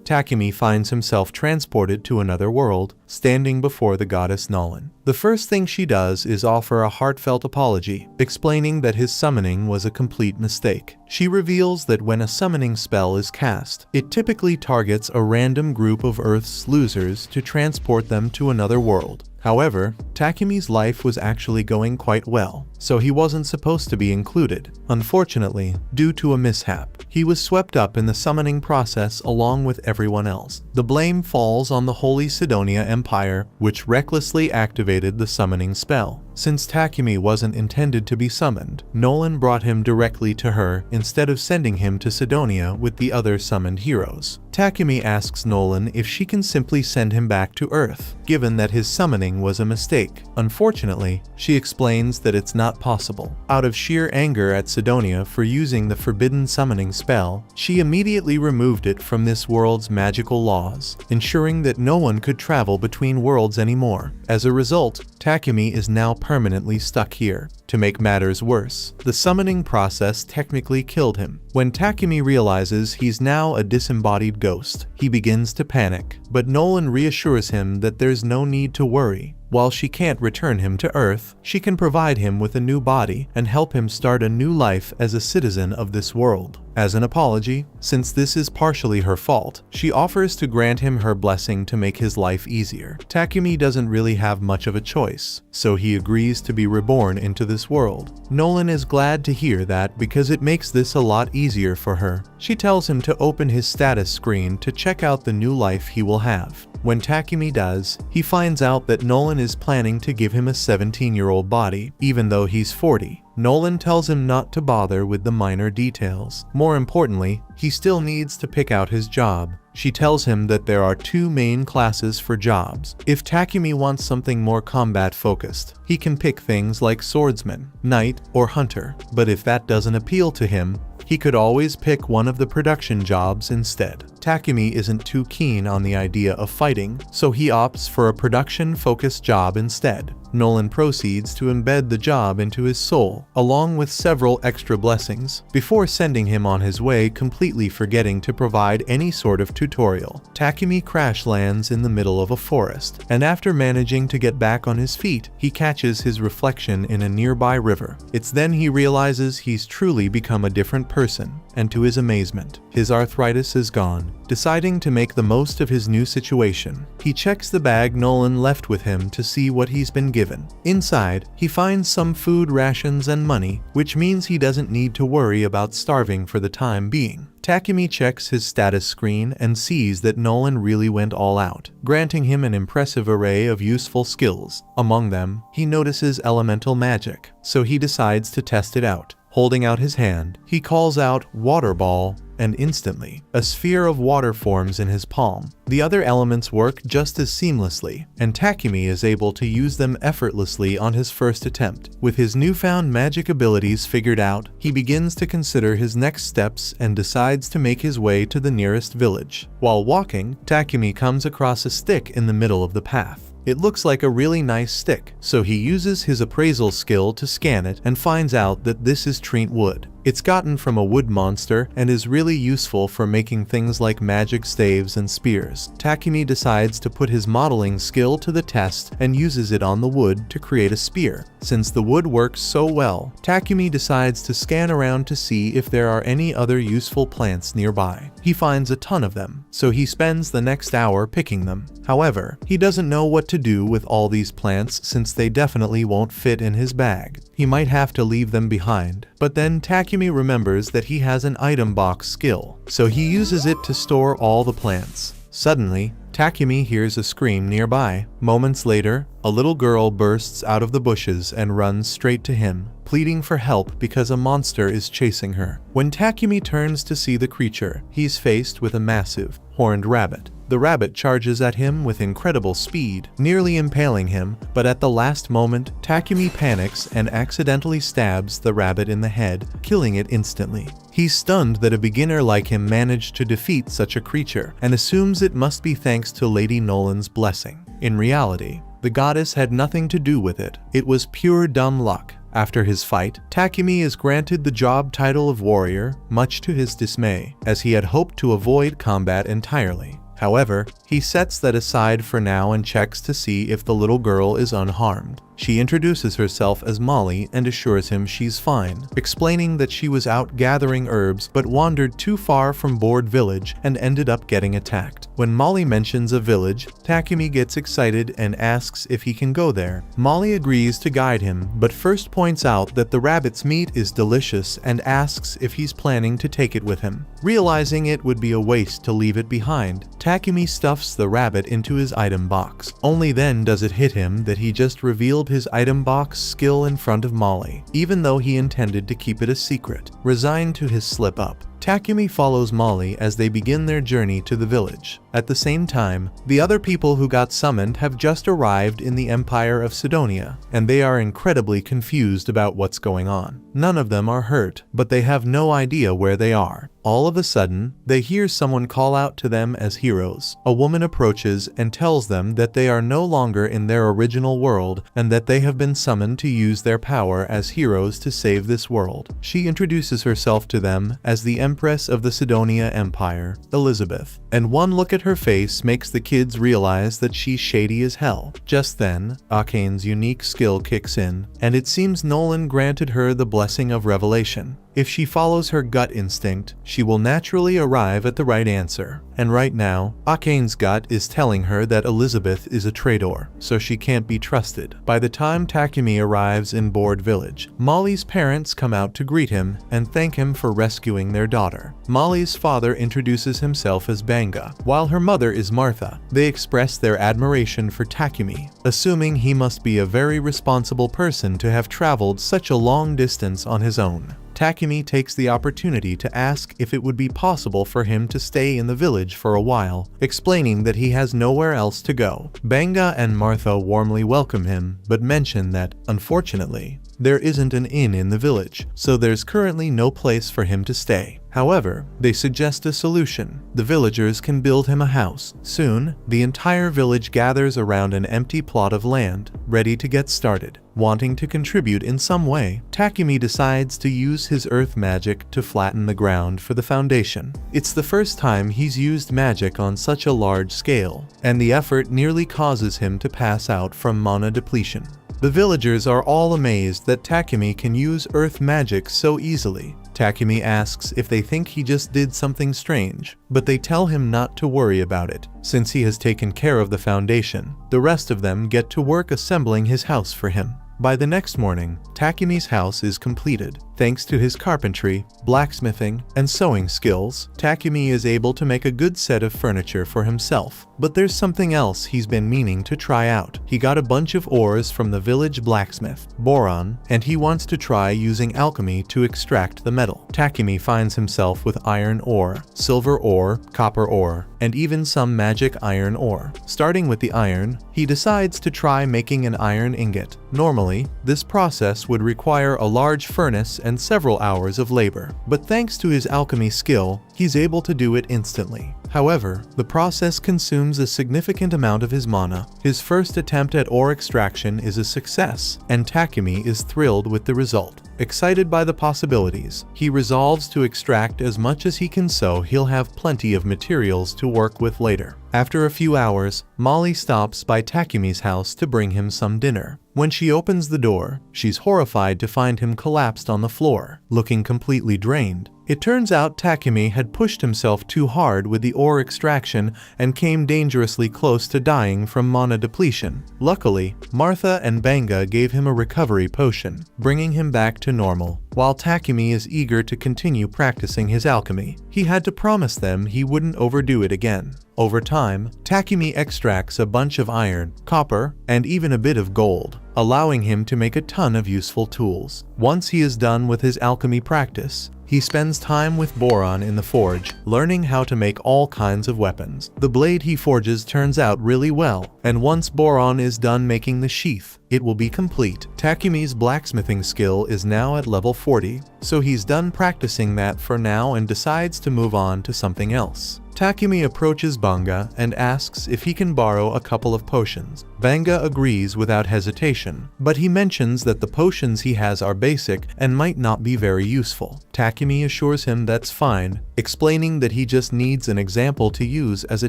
Takumi finds himself transported to another world, standing before the goddess Nolan. The first thing she does is offer a heartfelt apology, explaining that his summoning was a complete mistake. She reveals that when a summoning spell is cast, it typically targets a random group of Earth's losers to transport them to another world. However, Takumi's life was actually going quite well, so he wasn't supposed to be included. Unfortunately, due to a mishap, he was swept up in the summoning process along with everyone else. The blame falls on the Holy Sidonia Empire, which recklessly activated the summoning spell. Since Takumi wasn't intended to be summoned, Nolan brought him directly to her instead of sending him to Sidonia with the other summoned heroes. Takumi asks Nolan if she can simply send him back to Earth, given that his summoning was a mistake. Unfortunately, she explains that it's not possible. Out of sheer anger at Sidonia for using the forbidden summoning spell, she immediately removed it from this world's magical laws, ensuring that no one could travel between worlds anymore. As a result, Takumi is now permanently stuck here. To make matters worse, the summoning process technically killed him. When Takumi realizes he's now a disembodied ghost, he begins to panic, but Nolan reassures him that there's no need to worry. While she can't return him to Earth, she can provide him with a new body and help him start a new life as a citizen of this world. As an apology, since this is partially her fault, she offers to grant him her blessing to make his life easier. Takumi doesn't really have much of a choice, so he agrees to be reborn into this world. Nolan is glad to hear that because it makes this a lot easier for her. She tells him to open his status screen to check out the new life he will have. When Takumi does, he finds out that Nolan is planning to give him a 17-year-old body, even though he's 40. Nolan tells him not to bother with the minor details. More importantly, he still needs to pick out his job. She tells him that there are two main classes for jobs. If Takumi wants something more combat-focused, he can pick things like swordsman, knight, or hunter. But if that doesn't appeal to him, he could always pick one of the production jobs instead. Takumi isn't too keen on the idea of fighting, so he opts for a production-focused job instead. Nolan proceeds to embed the job into his soul, along with several extra blessings, before sending him on his way, completely forgetting to provide any sort of tutorial. Takumi crash lands in the middle of a forest, and after managing to get back on his feet, he catches his reflection in a nearby river. It's then he realizes he's truly become a different person, and to his amazement, his arthritis is gone. Deciding to make the most of his new situation, he checks the bag Nolan left with him to see what he's been given. Inside, he finds some food rations and money, which means he doesn't need to worry about starving for the time being. Takumi checks his status screen and sees that Nolan really went all out, granting him an impressive array of useful skills. Among them, he notices elemental magic, so he decides to test it out. Holding out his hand, he calls out "Water Ball," and instantly, a sphere of water forms in his palm. The other elements work just as seamlessly, and Takumi is able to use them effortlessly on his first attempt. With his newfound magic abilities figured out, he begins to consider his next steps and decides to make his way to the nearest village. While walking, Takumi comes across a stick in the middle of the path. It looks like a really nice stick, so he uses his appraisal skill to scan it and finds out that this is Trent wood. It's gotten from a wood monster and is really useful for making things like magic staves and spears. Takumi decides to put his modeling skill to the test and uses it on the wood to create a spear. Since the wood works so well, Takumi decides to scan around to see if there are any other useful plants nearby. He finds a ton of them, so he spends the next hour picking them. However, he doesn't know what to do with all these plants since they definitely won't fit in his bag. He might have to leave them behind. But then Takumi remembers that he has an item box skill, so he uses it to store all the plants. Suddenly, Takumi hears a scream nearby. Moments later, a little girl bursts out of the bushes and runs straight to him, pleading for help because a monster is chasing her. When Takumi turns to see the creature, he's faced with a massive, horned rabbit. The rabbit charges at him with incredible speed, nearly impaling him, but at the last moment, Takumi panics and accidentally stabs the rabbit in the head, killing it instantly. He's stunned that a beginner like him managed to defeat such a creature, and assumes it must be thanks to Lady Nolan's blessing. In reality, the goddess had nothing to do with it. It was pure dumb luck. After his fight, Takumi is granted the job title of warrior, much to his dismay, as he had hoped to avoid combat entirely. However, he sets that aside for now and checks to see if the little girl is unharmed. She introduces herself as Molly and assures him she's fine, explaining that she was out gathering herbs but wandered too far from Board Village and ended up getting attacked. When Molly mentions a village, Takumi gets excited and asks if he can go there. Molly agrees to guide him, but first points out that the rabbit's meat is delicious and asks if he's planning to take it with him. Realizing it would be a waste to leave it behind, Takumi stuffs the rabbit into his item box. Only then does it hit him that he just revealed his item box skill in front of Molly, even though he intended to keep it a secret. Resigned to his slip-up, Takumi follows Molly as they begin their journey to the village. At the same time, the other people who got summoned have just arrived in the Empire of Sidonia, and they are incredibly confused about what's going on. None of them are hurt, but they have no idea where they are. All of a sudden, they hear someone call out to them as heroes. A woman approaches and tells them that they are no longer in their original world and that they have been summoned to use their power as heroes to save this world. She introduces herself to them as the Empress of the Sidonia Empire, Elizabeth, and one look at her face makes the kids realize that she's shady as hell. Just then, Akane's unique skill kicks in, and it seems Nolan granted her the blessing of revelation. If she follows her gut instinct, she will naturally arrive at the right answer. And right now, Akane's gut is telling her that Elizabeth is a traitor, so she can't be trusted. By the time Takumi arrives in Board Village, Molly's parents come out to greet him and thank him for rescuing their daughter. Molly's father introduces himself as Banga, while her mother is Martha. They express their admiration for Takumi, assuming he must be a very responsible person to have traveled such a long distance on his own. Takumi takes the opportunity to ask if it would be possible for him to stay in the village for a while, explaining that he has nowhere else to go. Banga and Martha warmly welcome him, but mention that, unfortunately, there isn't an inn in the village, so there's currently no place for him to stay. However, they suggest a solution. The villagers can build him a house. Soon, the entire village gathers around an empty plot of land, ready to get started. Wanting to contribute in some way, Takumi decides to use his earth magic to flatten the ground for the foundation. It's the first time he's used magic on such a large scale, and the effort nearly causes him to pass out from mana depletion. The villagers are all amazed that Takumi can use earth magic so easily. Takumi asks if they think he just did something strange, but they tell him not to worry about it, since he has taken care of the foundation. The rest of them get to work assembling his house for him. By the next morning, Takumi's house is completed. Thanks to his carpentry, blacksmithing, and sewing skills, Takumi is able to make a good set of furniture for himself. But there's something else he's been meaning to try out. He got a bunch of ores from the village blacksmith, Boron, and he wants to try using alchemy to extract the metal. Takumi finds himself with iron ore, silver ore, copper ore, and even some magic iron ore. Starting with the iron, he decides to try making an iron ingot. Normally, this process would require a large furnace and several hours of labor, but thanks to his alchemy skill, he's able to do it instantly. However, the process consumes a significant amount of his mana. His first attempt at ore extraction is a success, and Takumi is thrilled with the result. Excited by the possibilities, he resolves to extract as much as he can so he'll have plenty of materials to work with later. After a few hours, Molly stops by Takumi's house to bring him some dinner. When she opens the door, she's horrified to find him collapsed on the floor, looking completely drained. It turns out Takumi had pushed himself too hard with the ore extraction and came dangerously close to dying from mana depletion. Luckily, Martha and Banga gave him a recovery potion, bringing him back to normal. While Takumi is eager to continue practicing his alchemy, he had to promise them he wouldn't overdo it again. Over time, Takumi extracts a bunch of iron, copper, and even a bit of gold, allowing him to make a ton of useful tools. Once he is done with his alchemy practice, he spends time with Boron in the forge, learning how to make all kinds of weapons. The blade he forges turns out really well, and once Boron is done making the sheath, it will be complete. Takumi's blacksmithing skill is now at level 40, so he's done practicing that for now and decides to move on to something else. Takumi approaches Banga and asks if he can borrow a couple of potions. Banga agrees without hesitation, but he mentions that the potions he has are basic and might not be very useful. Takumi assures him that's fine, explaining that he just needs an example to use as a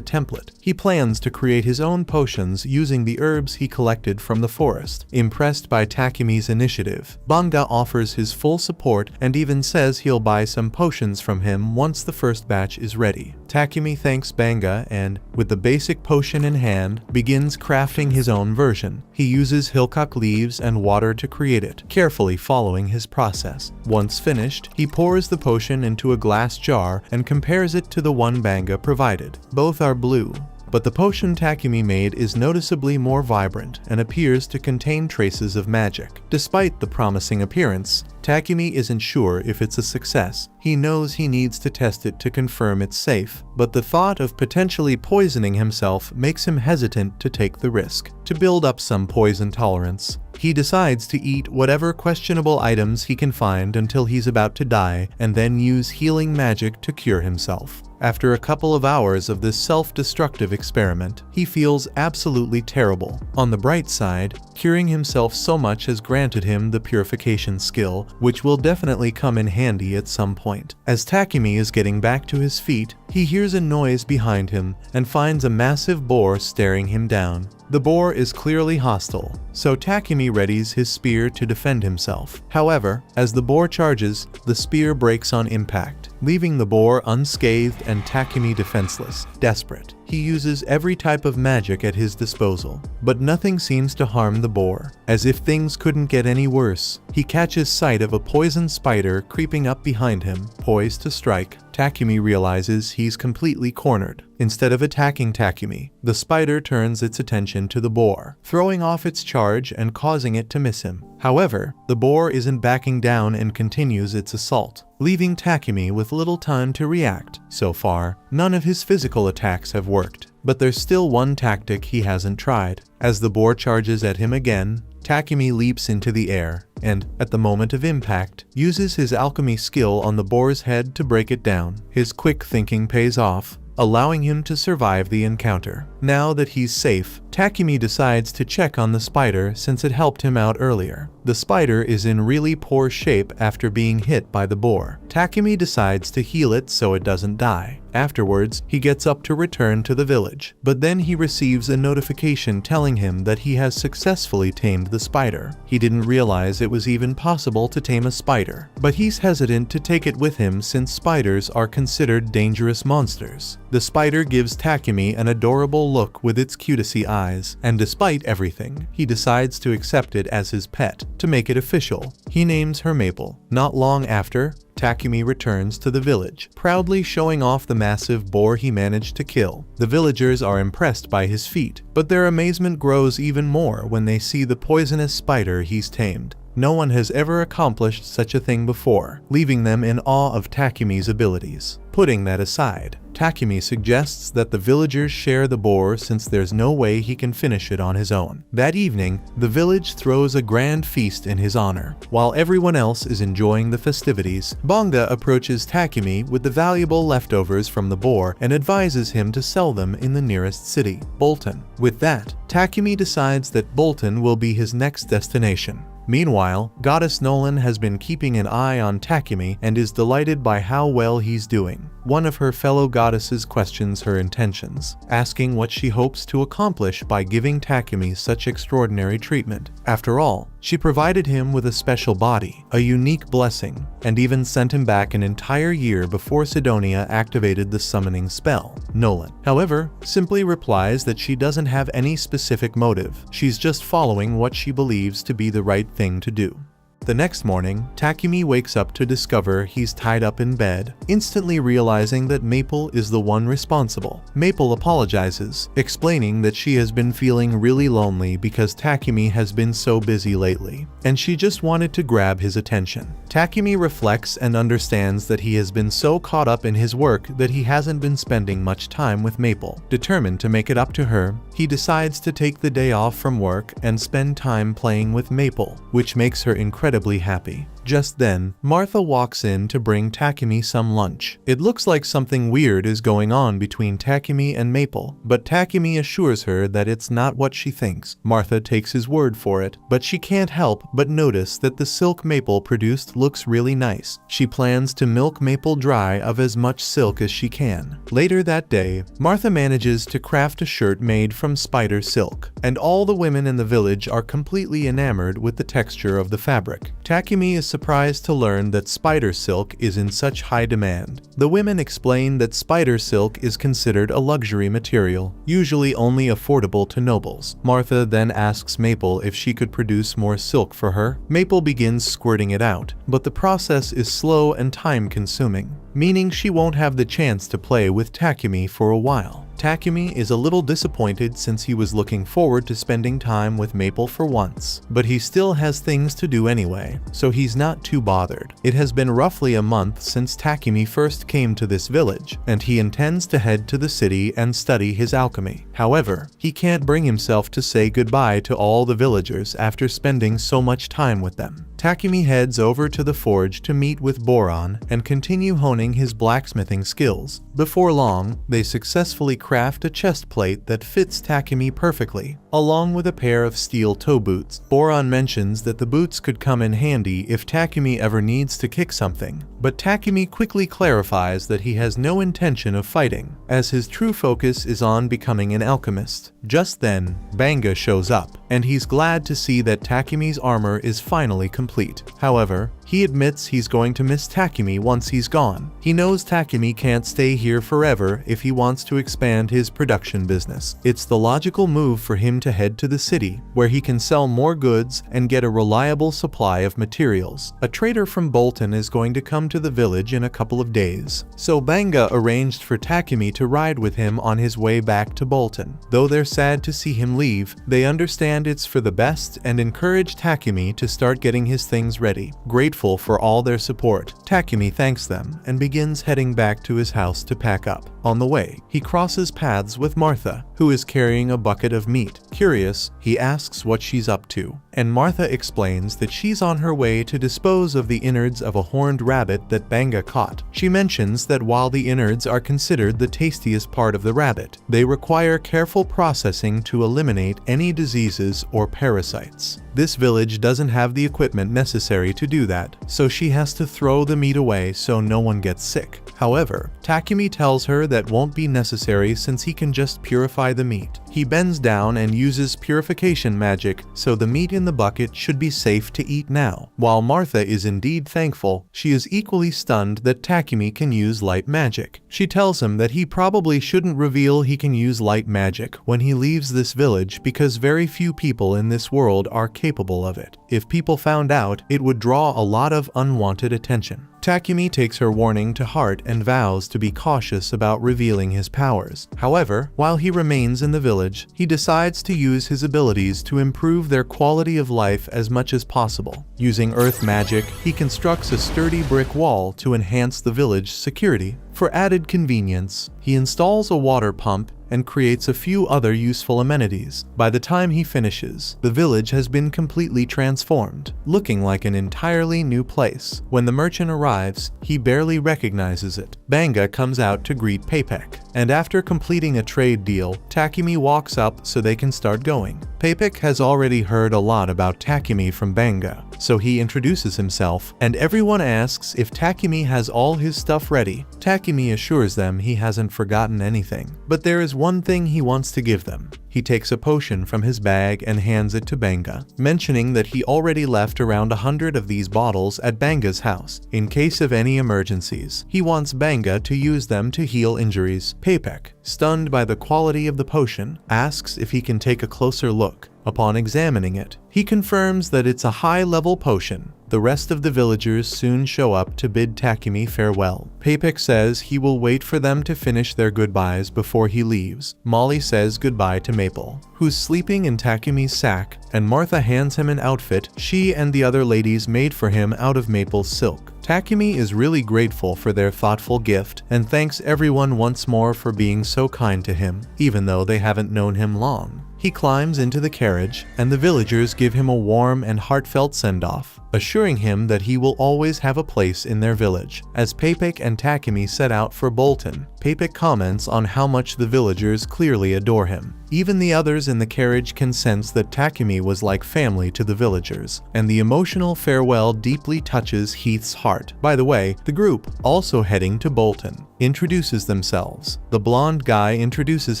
template. He plans to create his own potions using the herbs he collected from the forest. Impressed by Takumi's initiative, Banga offers his full support and even says he'll buy some potions from him once the first batch is ready. Takumi thanks Banga and, with the basic potion in hand, begins crafting his own version. He uses hilcock leaves and water to create it, carefully following his process. Once finished, he pours the potion into a glass jar and compares it to the one Banga provided. Both are blue, but the potion Takumi made is noticeably more vibrant and appears to contain traces of magic. Despite the promising appearance, Takumi isn't sure if it's a success. He knows he needs to test it to confirm it's safe, but the thought of potentially poisoning himself makes him hesitant to take the risk. To build up some poison tolerance, he decides to eat whatever questionable items he can find until he's about to die, and then use healing magic to cure himself. After a couple of hours of this self-destructive experiment, he feels absolutely terrible. On the bright side, curing himself so much has granted him the purification skill, which will definitely come in handy at some point. As Takumi is getting back to his feet, he hears a noise behind him and finds a massive boar staring him down. The boar is clearly hostile, so Takumi readies his spear to defend himself. However, as the boar charges, the spear breaks on impact, leaving the boar unscathed and Takumi defenseless. Desperate, he uses every type of magic at his disposal, but nothing seems to harm the boar. As if things couldn't get any worse, he catches sight of a poison spider creeping up behind him, poised to strike. Takumi realizes he's completely cornered. Instead of attacking Takumi, the spider turns its attention to the boar, throwing off its charge and causing it to miss him. However, the boar isn't backing down and continues its assault, leaving Takumi with little time to react. So far, none of his physical attacks have worked, but there's still one tactic he hasn't tried. As the boar charges at him again, Takumi leaps into the air and, at the moment of impact, uses his alchemy skill on the boar's head to break it down. His quick thinking pays off, allowing him to survive the encounter. Now that he's safe, Takumi decides to check on the spider since it helped him out earlier. The spider is in really poor shape after being hit by the boar. Takumi decides to heal it so it doesn't die. Afterwards, he gets up to return to the village, but then he receives a notification telling him that he has successfully tamed the spider. He didn't realize it was even possible to tame a spider, but he's hesitant to take it with him since spiders are considered dangerous monsters. The spider gives Takumi an adorable look with its cutesy eyes, and despite everything, he decides to accept it as his pet. To make it official, he names her Maple. Not long after, Takumi returns to the village, proudly showing off the massive boar he managed to kill. The villagers are impressed by his feat, but their amazement grows even more when they see the poisonous spider he's tamed. No one has ever accomplished such a thing before, leaving them in awe of Takumi's abilities. Putting that aside, Takumi suggests that the villagers share the boar since there's no way he can finish it on his own. That evening, the village throws a grand feast in his honor. While everyone else is enjoying the festivities, Banga approaches Takumi with the valuable leftovers from the boar and advises him to sell them in the nearest city, Bolton. With that, Takumi decides that Bolton will be his next destination. Meanwhile, Goddess Nolan has been keeping an eye on Takumi and is delighted by how well he's doing. One of her fellow goddesses questions her intentions, asking what she hopes to accomplish by giving Takumi such extraordinary treatment. After all, she provided him with a special body, a unique blessing, and even sent him back an entire year before Sidonia activated the summoning spell. Nolan, however, simply replies that she doesn't have any specific motive. She's just following what she believes to be the right thing to do. The next morning, Takumi wakes up to discover he's tied up in bed, instantly realizing that Maple is the one responsible. Maple apologizes, explaining that she has been feeling really lonely because Takumi has been so busy lately, and she just wanted to grab his attention. Takumi reflects and understands that he has been so caught up in his work that he hasn't been spending much time with Maple. Determined to make it up to her, he decides to take the day off from work and spend time playing with Maple, which makes her incredibly happy. Just then, Martha walks in to bring Takumi some lunch. It looks like something weird is going on between Takumi and Maple, but Takumi assures her that it's not what she thinks. Martha takes his word for it, but she can't help but notice that the silk Maple produced looks really nice. She plans to milk Maple dry of as much silk as she can. Later that day, Martha manages to craft a shirt made from spider silk, and all the women in the village are completely enamored with the texture of the fabric. Takumi is surprised to learn that spider silk is in such high demand. The women explain that spider silk is considered a luxury material, usually only affordable to nobles. Martha then asks Maple if she could produce more silk for her. Maple begins squirting it out, but the process is slow and time-consuming, meaning she won't have the chance to play with Takumi for a while. Takumi is a little disappointed since he was looking forward to spending time with Maple for once, but he still has things to do anyway, so he's not too bothered. It has been roughly a month since Takumi first came to this village, and he intends to head to the city and study his alchemy. However, he can't bring himself to say goodbye to all the villagers after spending so much time with them. Takumi heads over to the forge to meet with Boron and continue honing his blacksmithing skills. Before long, they successfully craft a chest plate that fits Takumi perfectly, along with a pair of steel toe boots. Boron mentions that the boots could come in handy if Takumi ever needs to kick something, but Takumi quickly clarifies that he has no intention of fighting, as his true focus is on becoming an alchemist. Just then, Banga shows up, and he's glad to see that Takumi's armor is finally complete. However, he admits he's going to miss Takumi once he's gone. He knows Takumi can't stay here forever if he wants to expand his production business. It's the logical move for him to head to the city, where he can sell more goods and get a reliable supply of materials. A trader from Bolton is going to come to the village in a couple of days, so Banga arranged for Takumi to ride with him on his way back to Bolton. Though they're sad to see him leave, they understand it's for the best and encourage Takumi to start getting his things ready. Grateful for all their support, Takumi thanks them and begins heading back to his house to pack up. On the way, he crosses paths with Martha, who is carrying a bucket of meat. Curious, he asks what she's up to, and Martha explains that she's on her way to dispose of the innards of a horned rabbit that Banga caught. She mentions that while the innards are considered the tastiest part of the rabbit, they require careful processing to eliminate any diseases or parasites. This village doesn't have the equipment necessary to do that, so she has to throw the meat away so no one gets sick. However, Takumi tells her that won't be necessary since he can just purify the meat. He bends down and uses purification magic, so the meat in the bucket should be safe to eat now. While Martha is indeed thankful, she is equally stunned that Takumi can use light magic. She tells him that he probably shouldn't reveal he can use light magic when he leaves this village because very few people in this world are capable of it. If people found out, it would draw a lot of unwanted attention. Takumi takes her warning to heart and vows to be cautious about revealing his powers. However, while he remains in the village, he decides to use his abilities to improve their quality of life as much as possible. Using earth magic, he constructs a sturdy brick wall to enhance the village's security. For added convenience, he installs a water pump and creates a few other useful amenities. By the time he finishes, the village has been completely transformed, looking like an entirely new place. When the merchant arrives, he barely recognizes it. Banga comes out to greet Papek, and after completing a trade deal, Takumi walks up so they can start going. Papek has already heard a lot about Takumi from Banga, so he introduces himself, and everyone asks if Takumi has all his stuff ready. Takumi assures them he hasn't forgotten anything, but there is one thing he wants to give them. He takes a potion from his bag and hands it to Banga, mentioning that he already left around 100 of these bottles at Banga's house, in case of any emergencies. He wants Banga to use them to heal injuries. Papek, stunned by the quality of the potion, asks if he can take a closer look. Upon examining it, he confirms that it's a high-level potion. the rest of the villagers soon show up to bid Takumi farewell. Papik says he will wait for them to finish their goodbyes before he leaves. Molly says goodbye to Maple, who's sleeping in Takumi's sack, and Martha hands him an outfit she and the other ladies made for him out of Maple's silk. Takumi is really grateful for their thoughtful gift and thanks everyone once more for being so kind to him, even though they haven't known him long. He climbs into the carriage, and the villagers give him a warm and heartfelt send-off, assuring him that he will always have a place in their village. As Papik and Takumi set out for Bolton, Papik comments on how much the villagers clearly adore him. Even the others in the carriage can sense that Takumi was like family to the villagers, and the emotional farewell deeply touches Heath's heart. By the way, the group, also heading to Bolton, introduces themselves. The blonde guy introduces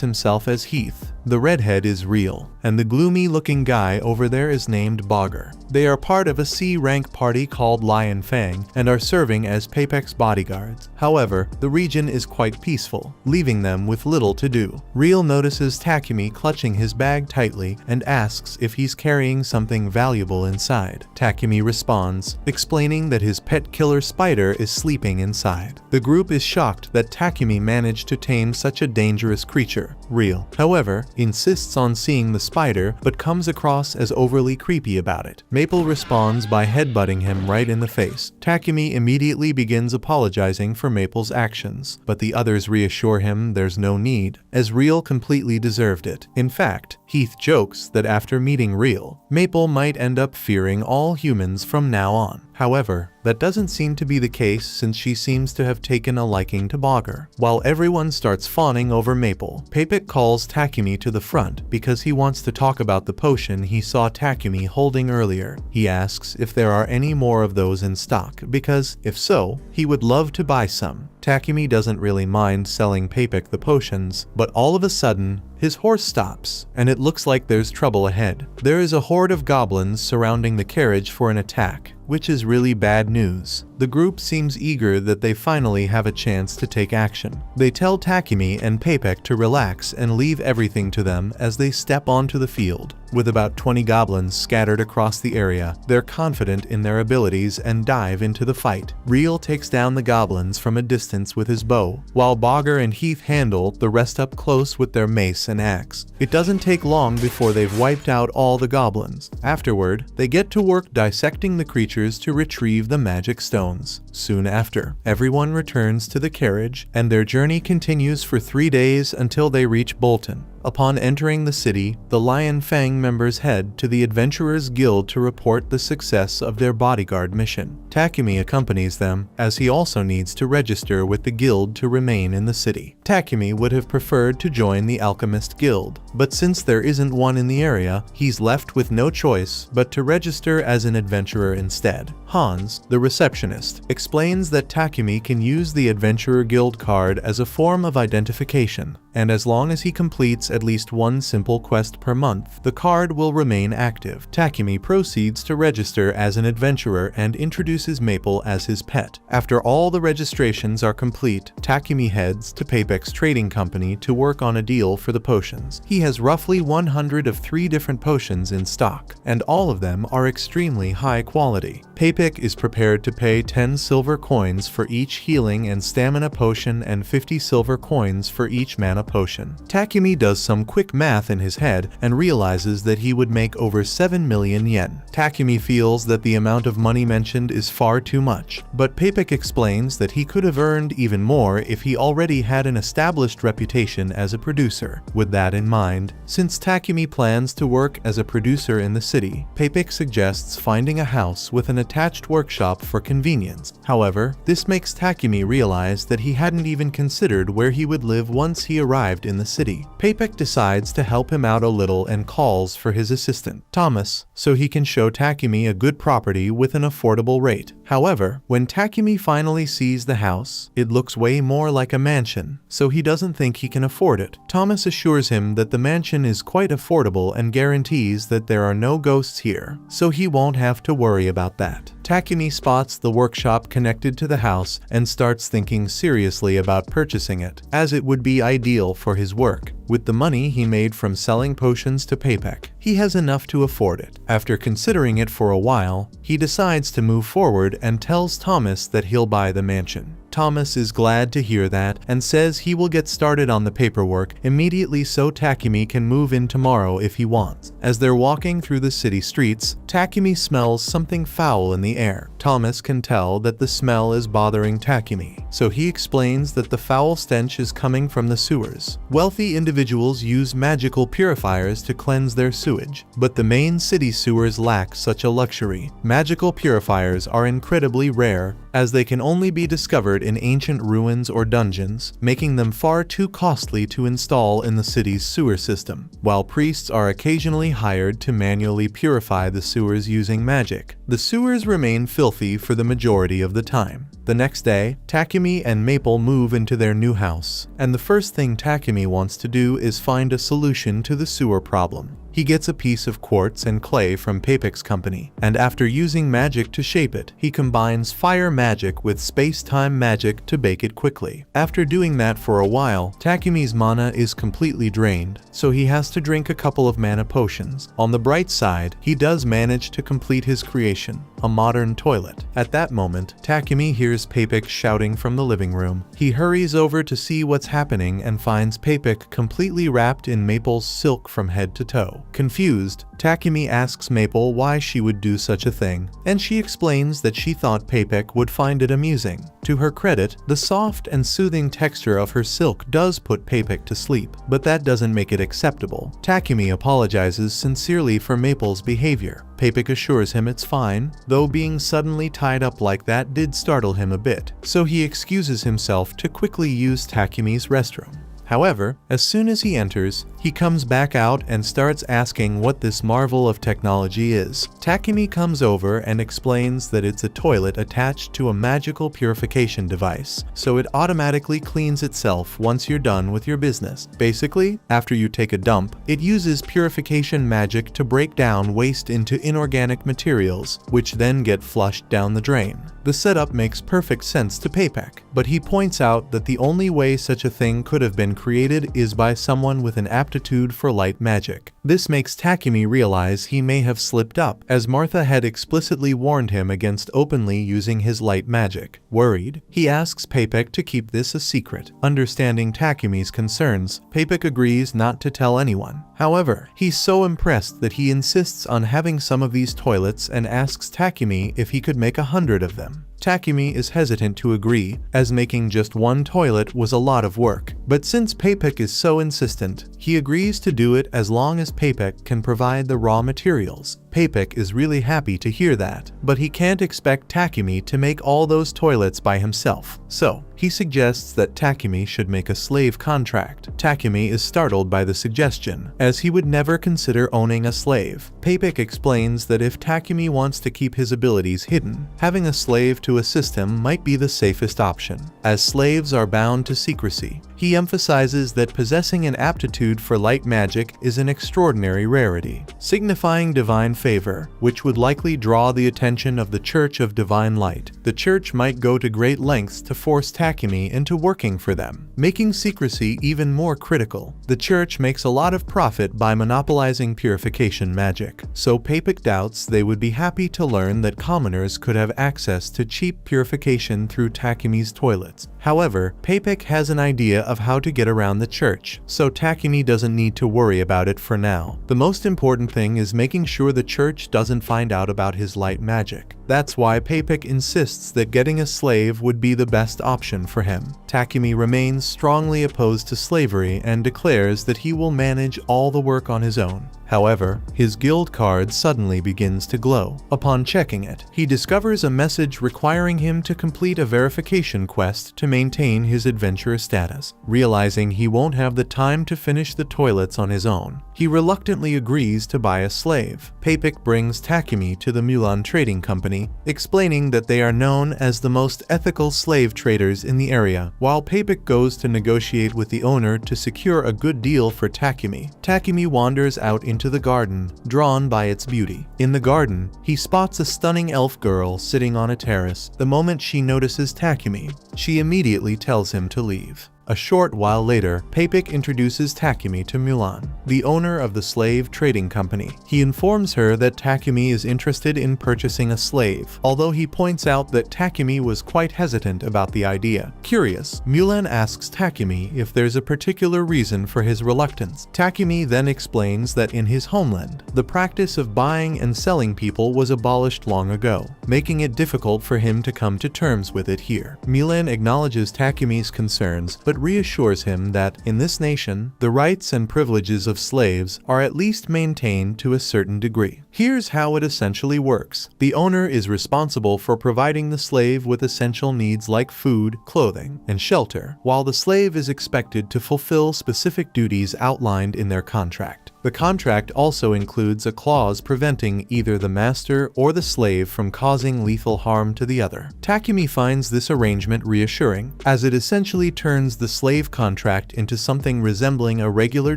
himself as Heath. The redhead is Real, and the gloomy-looking guy over there is named Bogger. They are part of a C-rank party called Lion Fang and are serving as Papik's bodyguards. However, the region is quite peaceful, leaving them with little to do. Real notices Takumi clutching his bag tightly and asks if he's carrying something valuable inside. Takumi responds, explaining that his pet killer spider is sleeping inside. The group is shocked that Takumi managed to tame such a dangerous creature. Real, however, insists on seeing the spider but comes across as overly creepy about it. Maple responds by headbutting him right in the face. Takumi immediately begins apologizing for Maple's actions, but the others reassure him there's no need, as Real completely deserved it. In fact, Heath jokes that after meeting Real, Maple might end up fearing all humans from now on. However, that doesn't seem to be the case since she seems to have taken a liking to Bogger. While everyone starts fawning over Maple, Papik calls Takumi to the front because he wants to talk about the potion he saw Takumi holding earlier. He asks if there are any more of those in stock because, if so, he would love to buy some. Takumi doesn't really mind selling Papik the potions, but all of a sudden, his horse stops, and it looks like there's trouble ahead. There is a horde of goblins surrounding the carriage for an attack, which is really bad news. The group seems eager that they finally have a chance to take action. They tell Takumi and Papik to relax and leave everything to them as they step onto the field. With about 20 goblins scattered across the area, they're confident in their abilities and dive into the fight. Real takes down the goblins from a distance with his bow, while Bogger and Heath handle the rest up close with their mace and axe. It doesn't take long before they've wiped out all the goblins. Afterward, they get to work dissecting the creatures to retrieve the magic stones. Soon after, everyone returns to the carriage, and their journey continues for 3 days until they reach Bolton. Upon entering the city, the Lion Fang members head to the Adventurers Guild to report the success of their bodyguard mission. Takumi accompanies them, as he also needs to register with the guild to remain in the city. Takumi would have preferred to join the Alchemist Guild, but since there isn't one in the area, he's left with no choice but to register as an adventurer instead. Hans, the receptionist, explains that Takumi can use the Adventurer Guild card as a form of identification, and as long as he completes at least one simple quest per month, the card will remain active. Takumi proceeds to register as an adventurer and introduces Maple as his pet. After all the registrations are complete, Takumi heads to Papik's trading company to work on a deal for the potions. He has roughly 100 of 3 different potions in stock, and all of them are extremely high quality. Papik is prepared to pay 10 silver coins for each healing and stamina potion and 50 silver coins for each mana potion. Takumi does some quick math in his head and realizes that he would make over 7 million yen. Takumi feels that the amount of money mentioned is far too much, but Papik explains that he could have earned even more if he already had an established reputation as a producer. With that in mind, since Takumi plans to work as a producer in the city, Papik suggests finding a house with an attached workshop for convenience. However, this makes Takumi realize that he hadn't even considered where he would live once he arrived in the city. Papik decides to help him out a little and calls for his assistant, Thomas, so he can show Takumi a good property with an affordable rate. However, when Takumi finally sees the house, it looks way more like a mansion, so he doesn't think he can afford it. Thomas assures him that the mansion is quite affordable and guarantees that there are no ghosts here, so he won't have to worry about that. Takumi spots the workshop connected to the house and starts thinking seriously about purchasing it, as it would be ideal for his work. With the money he made from selling potions to Papek, he has enough to afford it. After considering it for a while, he decides to move forward and tells Thomas that he'll buy the mansion. Thomas is glad to hear that and says he will get started on the paperwork immediately so Takumi can move in tomorrow if he wants. As they're walking through the city streets, Takumi smells something foul in the air. Thomas can tell that the smell is bothering Takumi, so he explains that the foul stench is coming from the sewers. Wealthy individuals use magical purifiers to cleanse their sewage, but the main city sewers lack such a luxury. Magical purifiers are incredibly rare, as they can only be discovered in ancient ruins or dungeons, making them far too costly to install in the city's sewer system, while priests are occasionally hired to manually purify the sewers using magic. The sewers remain filthy for the majority of the time. The next day, Takumi and Maple move into their new house, and the first thing Takumi wants to do is find a solution to the sewer problem. He gets a piece of quartz and clay from Papek's company, and after using magic to shape it, he combines fire magic with space-time magic to bake it quickly. After doing that for a while, Takumi's mana is completely drained, so he has to drink a couple of mana potions. On the bright side, he does manage to complete his creation, a modern toilet. At that moment, Takumi hears Papek shouting from the living room. He hurries over to see what's happening and finds Papek completely wrapped in Maple's silk from head to toe. Confused, Takumi asks Maple why she would do such a thing, and she explains that she thought Papek would find it amusing. To her credit, the soft and soothing texture of her silk does put Papek to sleep, but that doesn't make it acceptable. Takumi apologizes sincerely for Maple's behavior. Papek assures him it's fine, though being suddenly tied up like that did startle him a bit, so he excuses himself to quickly use Takumi's restroom. However, as soon as he enters, he comes back out and starts asking what this marvel of technology is. Takumi comes over and explains that it's a toilet attached to a magical purification device, so it automatically cleans itself once you're done with your business. Basically, after you take a dump, it uses purification magic to break down waste into inorganic materials, which then get flushed down the drain. The setup makes perfect sense to Papek, but he points out that the only way such a thing could have been created is by someone with an aptitude for light magic. This makes Takumi realize he may have slipped up, as Martha had explicitly warned him against openly using his light magic. Worried, he asks Papek to keep this a secret. Understanding Takumi's concerns, Papek agrees not to tell anyone. However, he's so impressed that he insists on having some of these toilets and asks Takumi if he could make 100 of them. Takumi is hesitant to agree, as making just one toilet was a lot of work. But since Papek is so insistent, he agrees to do it as long as Papek can provide the raw materials. Papek is really happy to hear that, but he can't expect Takumi to make all those toilets by himself. So, he suggests that Takumi should make a slave contract. Takumi is startled by the suggestion, as he would never consider owning a slave. Papek explains that if Takumi wants to keep his abilities hidden, having a slave to assist him might be the safest option, as slaves are bound to secrecy. He emphasizes that possessing an aptitude for light magic is an extraordinary rarity, signifying divine favor, which would likely draw the attention of the Church of Divine Light. The church might go to great lengths to force Takumi into working for them, making secrecy even more critical. The church makes a lot of profit by monopolizing purification magic, so Papek doubts they would be happy to learn that commoners could have access to cheap purification through Takumi's toilets. However, Papek has an idea of how to get around the church, so Takumi doesn't need to worry about it for now. The most important thing is making sure the church doesn't find out about his light magic. That's why Papek insists that getting a slave would be the best option for him. Takumi remains strongly opposed to slavery and declares that he will manage all the work on his own. However, his guild card suddenly begins to glow. Upon checking it, he discovers a message requiring him to complete a verification quest to maintain his adventurer status. Realizing he won't have the time to finish the toilets on his own, he reluctantly agrees to buy a slave. Papek brings Takumi to the Mulan Trading Company company, explaining that they are known as the most ethical slave traders in the area. While Papik goes to negotiate with the owner to secure a good deal for Takumi, Takumi wanders out into the garden, drawn by its beauty. In the garden, he spots a stunning elf girl sitting on a terrace. The moment she notices Takumi, she immediately tells him to leave. A short while later, Papik introduces Takumi to Mulan, the owner of the slave trading company. He informs her that Takumi is interested in purchasing a slave, although he points out that Takumi was quite hesitant about the idea. Curious, Mulan asks Takumi if there's a particular reason for his reluctance. Takumi then explains that in his homeland, the practice of buying and selling people was abolished long ago, making it difficult for him to come to terms with it here. Mulan acknowledges Takumi's concerns, but reassures him that, in this nation, the rights and privileges of slaves are at least maintained to a certain degree. Here's how it essentially works. The owner is responsible for providing the slave with essential needs like food, clothing, and shelter, while the slave is expected to fulfill specific duties outlined in their contract. The contract also includes a clause preventing either the master or the slave from causing lethal harm to the other. Takumi finds this arrangement reassuring, as it essentially turns the slave contract into something resembling a regular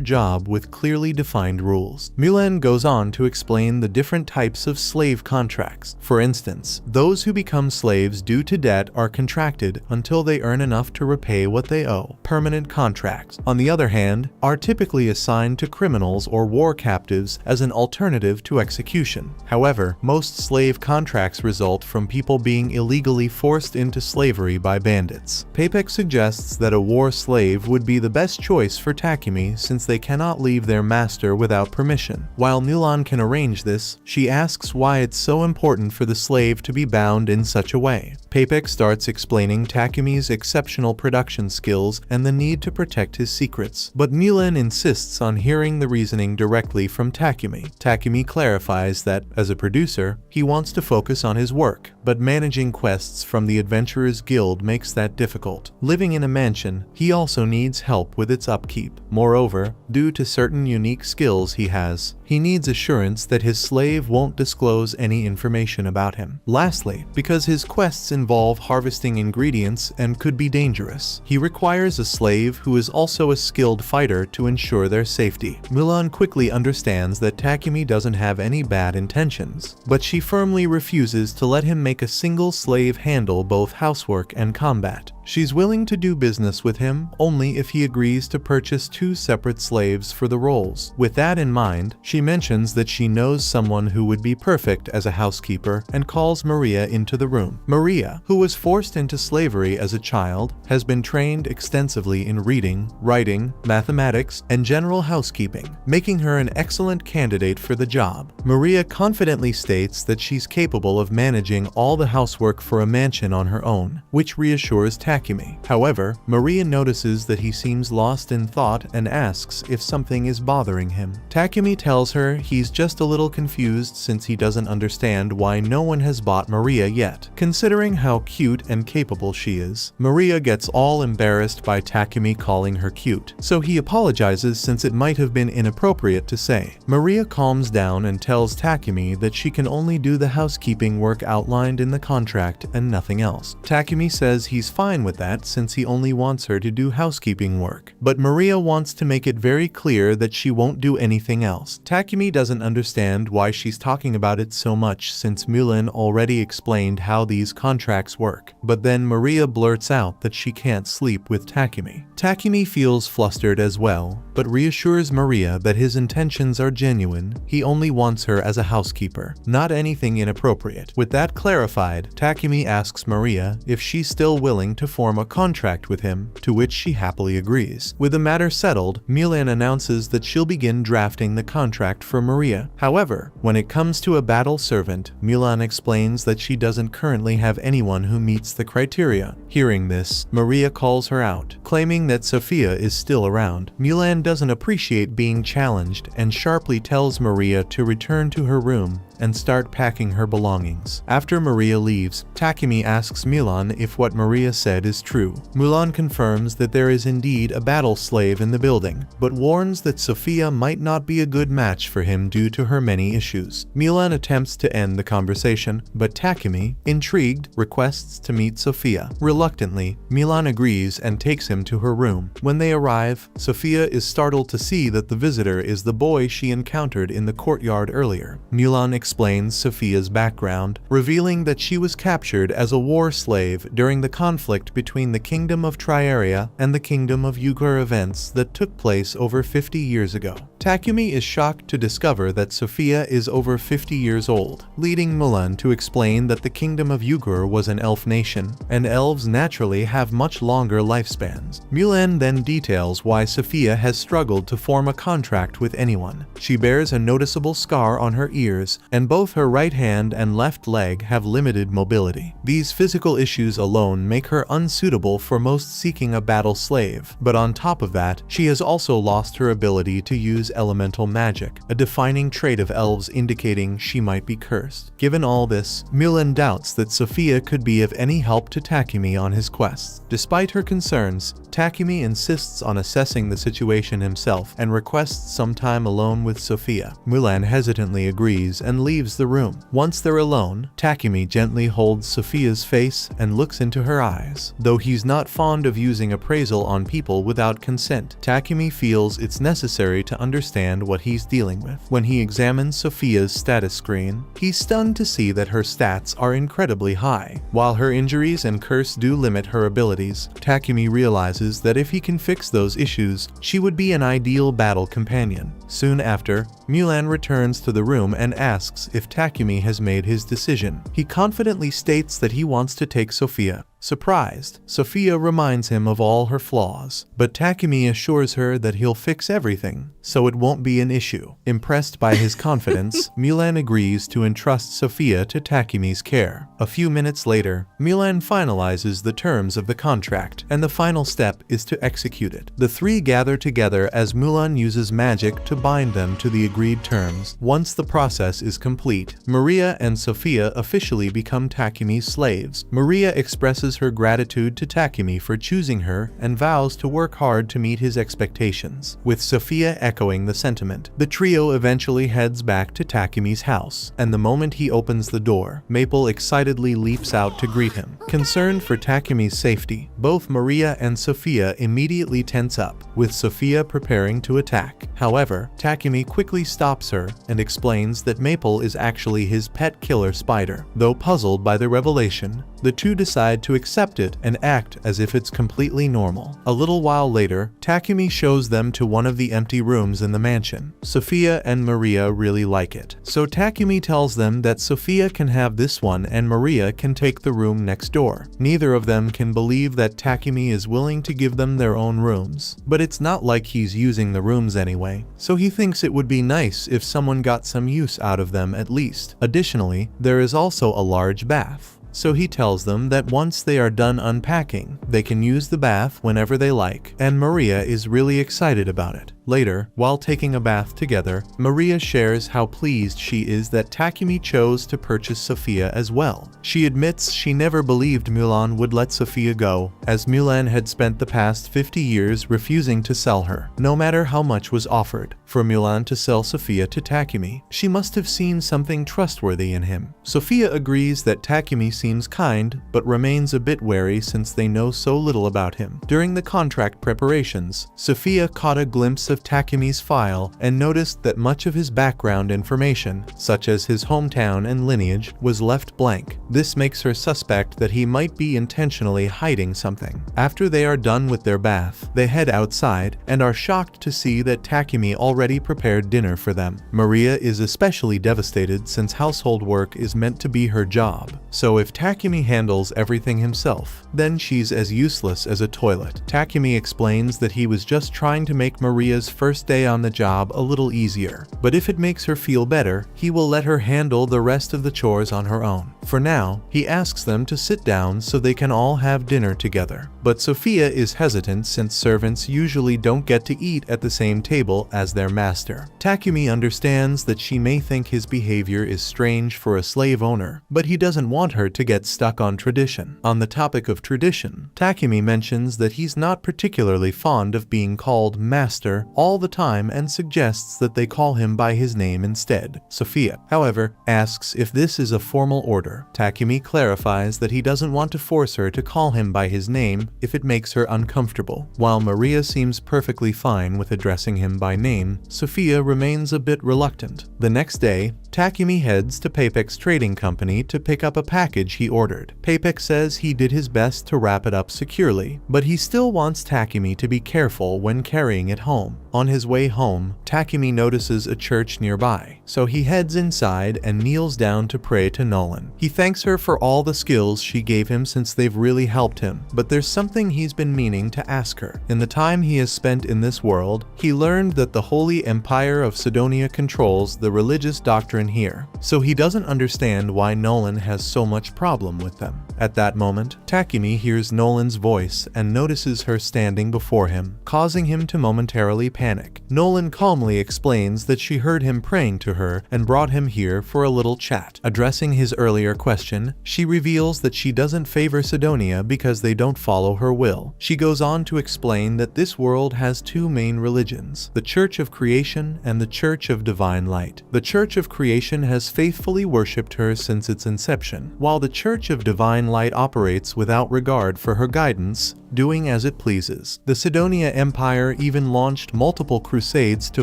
job with clearly defined rules. Mulan goes on to explain the different types of slave contracts. For instance, those who become slaves due to debt are contracted until they earn enough to repay what they owe. Permanent contracts, on the other hand, are typically assigned to criminals or war captives as an alternative to execution. However, most slave contracts result from people being illegally forced into slavery by bandits. Papik suggests that a war slave would be the best choice for Takumi since they cannot leave their master without permission. While Mulan can arrange this, she asks why it's so important for the slave to be bound in such a way. Papik starts explaining Takumi's exceptional production skills and the need to protect his secrets, but Mulan insists on hearing the reasoning directly from Takumi. Takumi clarifies that, as a producer, he wants to focus on his work, but managing quests from the Adventurers Guild makes that difficult. Living in a mansion, he also needs help with its upkeep. Moreover, due to certain unique skills he has, he needs assurance that his slave won't disclose any information about him. Lastly, because his quests involve harvesting ingredients and could be dangerous, he requires a slave who is also a skilled fighter to ensure their safety. Mulan quickly understands that Takumi doesn't have any bad intentions, but she firmly refuses to let him make a single slave handle both housework and combat. She's willing to do business with him only if he agrees to purchase 2 separate slaves for the roles. With that in mind, she mentions that she knows someone who would be perfect as a housekeeper and calls Maria into the room. Maria, who was forced into slavery as a child, has been trained extensively in reading, writing, mathematics, and general housekeeping, making her an excellent candidate for the job. Maria confidently states that she's capable of managing all the housework for a mansion on her own, which reassures Takumi. However, Maria notices that he seems lost in thought and asks if something is bothering him. Takumi tells her he's just a little confused since he doesn't understand why no one has bought Maria yet, considering how cute and capable she is. Maria gets all embarrassed by Takumi calling her cute, so he apologizes since it might have been inappropriate to say. Maria calms down and tells Takumi that she can only do the housekeeping work outlined in the contract and nothing else. Takumi says he's fine with that since he only wants her to do housekeeping work, but Maria wants to make it very clear that she won't do anything else. Takumi doesn't understand why she's talking about it so much since Mulan already explained how these contracts work, but then Maria blurts out that she can't sleep with Takumi. Takumi feels flustered as well, but reassures Maria that his intentions are genuine. He only wants her as a housekeeper, not anything inappropriate. With that clarified, Takumi asks Maria if she's still willing to form a contract with him, to which she happily agrees. With the matter settled, Mulan announces that she'll begin drafting the contract for Maria. However, when it comes to a battle servant, Mulan explains that she doesn't currently have anyone who meets the criteria. Hearing this, Maria calls her out, claiming that Sophia is still around. Mulan doesn't appreciate being challenged and sharply tells Maria to return to her room, and start packing her belongings. After Maria leaves, Takumi asks Mulan if what Maria said is true. Mulan confirms that there is indeed a battle slave in the building, but warns that Sophia might not be a good match for him due to her many issues. Mulan attempts to end the conversation, but Takumi, intrigued, requests to meet Sophia. Reluctantly, Mulan agrees and takes him to her room. When they arrive, Sophia is startled to see that the visitor is the boy she encountered in the courtyard earlier. Mulan explains Sophia's background, revealing that she was captured as a war slave during the conflict between the Kingdom of Triaria and the Kingdom of Yugur events that took place over 50 years ago. Takumi is shocked to discover that Sophia is over 50 years old, leading Mulan to explain that the Kingdom of Yugur was an elf nation, and elves naturally have much longer lifespans. Mulan then details why Sophia has struggled to form a contract with anyone. She bears a noticeable scar on her ears, and both her right hand and left leg have limited mobility. These physical issues alone make her unsuitable for most seeking a battle slave, but on top of that, she has also lost her ability to use elemental magic, a defining trait of elves indicating she might be cursed. Given all this, Mulan doubts that Sophia could be of any help to Takumi on his quests. Despite her concerns, Takumi insists on assessing the situation himself and requests some time alone with Sophia. Mulan hesitantly agrees and leaves the room. Once they're alone, Takumi gently holds Sophia's face and looks into her eyes. Though he's not fond of using appraisal on people without consent, Takumi feels it's necessary to understand what he's dealing with. When he examines Sophia's status screen, he's stunned to see that her stats are incredibly high. While her injuries and curse do limit her abilities, Takumi realizes that if he can fix those issues, she would be an ideal battle companion. Soon after, Mulan returns to the room and asks if Takumi has made his decision. He confidently states that he wants to take Sophia. Surprised, Sophia reminds him of all her flaws, but Takumi assures her that he'll fix everything, so it won't be an issue. Impressed by his confidence, Mulan agrees to entrust Sophia to Takumi's care. A few minutes later, Mulan finalizes the terms of the contract, and the final step is to execute it. The three gather together as Mulan uses magic to bind them to the agreed terms. Once the process is complete, Maria and Sophia officially become Takumi's slaves. Maria expresses her gratitude to Takumi for choosing her and vows to work hard to meet his expectations. With Sophia echoing the sentiment, the trio eventually heads back to Takumi's house, and the moment he opens the door, Maple excitedly leaps out to greet him. Concerned for Takumi's safety, both Maria and Sophia immediately tense up, with Sophia preparing to attack. However, Takumi quickly stops her and explains that Maple is actually his pet killer spider. Though puzzled by the revelation, the two decide to accept it and act as if it's completely normal. A little while later, Takumi shows them to one of the empty rooms in the mansion. Sophia and Maria really like it, so Takumi tells them that Sophia can have this one and Maria can take the room next door. Neither of them can believe that Takumi is willing to give them their own rooms, but it's not like he's using the rooms anyway, so he thinks it would be nice if someone got some use out of them at least. Additionally, there is also a large bath. So he tells them that once they are done unpacking, they can use the bath whenever they like, and Maria is really excited about it. Later, while taking a bath together, Maria shares how pleased she is that Takumi chose to purchase Sophia as well. She admits she never believed Mulan would let Sophia go, as Mulan had spent the past 50 years refusing to sell her, no matter how much was offered. For Mulan to sell Sophia to Takumi, she must have seen something trustworthy in him. Sophia agrees that Takumi seems kind, but remains a bit wary since they know so little about him. During the contract preparations, Sophia caught a glimpse of Takumi's file and noticed that much of his background information, such as his hometown and lineage, was left blank. This makes her suspect that he might be intentionally hiding something. After they are done with their bath, they head outside and are shocked to see that Takumi already prepared dinner for them. Maria is especially devastated since household work is meant to be her job. So if Takumi handles everything himself, then she's as useless as a toilet. Takumi explains that he was just trying to make Maria's first day on the job a little easier, but if it makes her feel better, he will let her handle the rest of the chores on her own. For now, he asks them to sit down so they can all have dinner together. But Sophia is hesitant since servants usually don't get to eat at the same table as their master. Takumi understands that she may think his behavior is strange for a slave owner, but he doesn't want her to get stuck on tradition. On the topic of tradition, Takumi mentions that he's not particularly fond of being called master all the time and suggests that they call him by his name instead. Sophia, however, asks if this is a formal order. Takumi clarifies that he doesn't want to force her to call him by his name if it makes her uncomfortable. While Maria seems perfectly fine with addressing him by name, Sophia remains a bit reluctant. The next day, Takumi heads to Papek's trading company to pick up a package he ordered. Papek says he did his best to wrap it up securely, but he still wants Takumi to be careful when carrying it home. On his way home, Takumi notices a church nearby, so he heads inside and kneels down to pray to Nolan. He thanks her for all the skills she gave him since they've really helped him, but there's something he's been meaning to ask her. In the time he has spent in this world, he learned that the Holy Empire of Sidonia controls the religious doctrine here, so he doesn't understand why Nolan has so much problem with them. At that moment, Takumi hears Nolan's voice and notices her standing before him, causing him to momentarily panic. Nolan calmly explains that she heard him praying to her and brought him here for a little chat. Addressing his earlier question, she reveals that she doesn't favor Sidonia because they don't follow her will. She goes on to explain that this world has two main religions, the Church of Creation and the Church of Divine Light. The Church of Creation has faithfully worshipped her since its inception, while the Church of Divine Light operates without regard for her guidance, doing as it pleases. The Sidonia Empire even launched multiple crusades to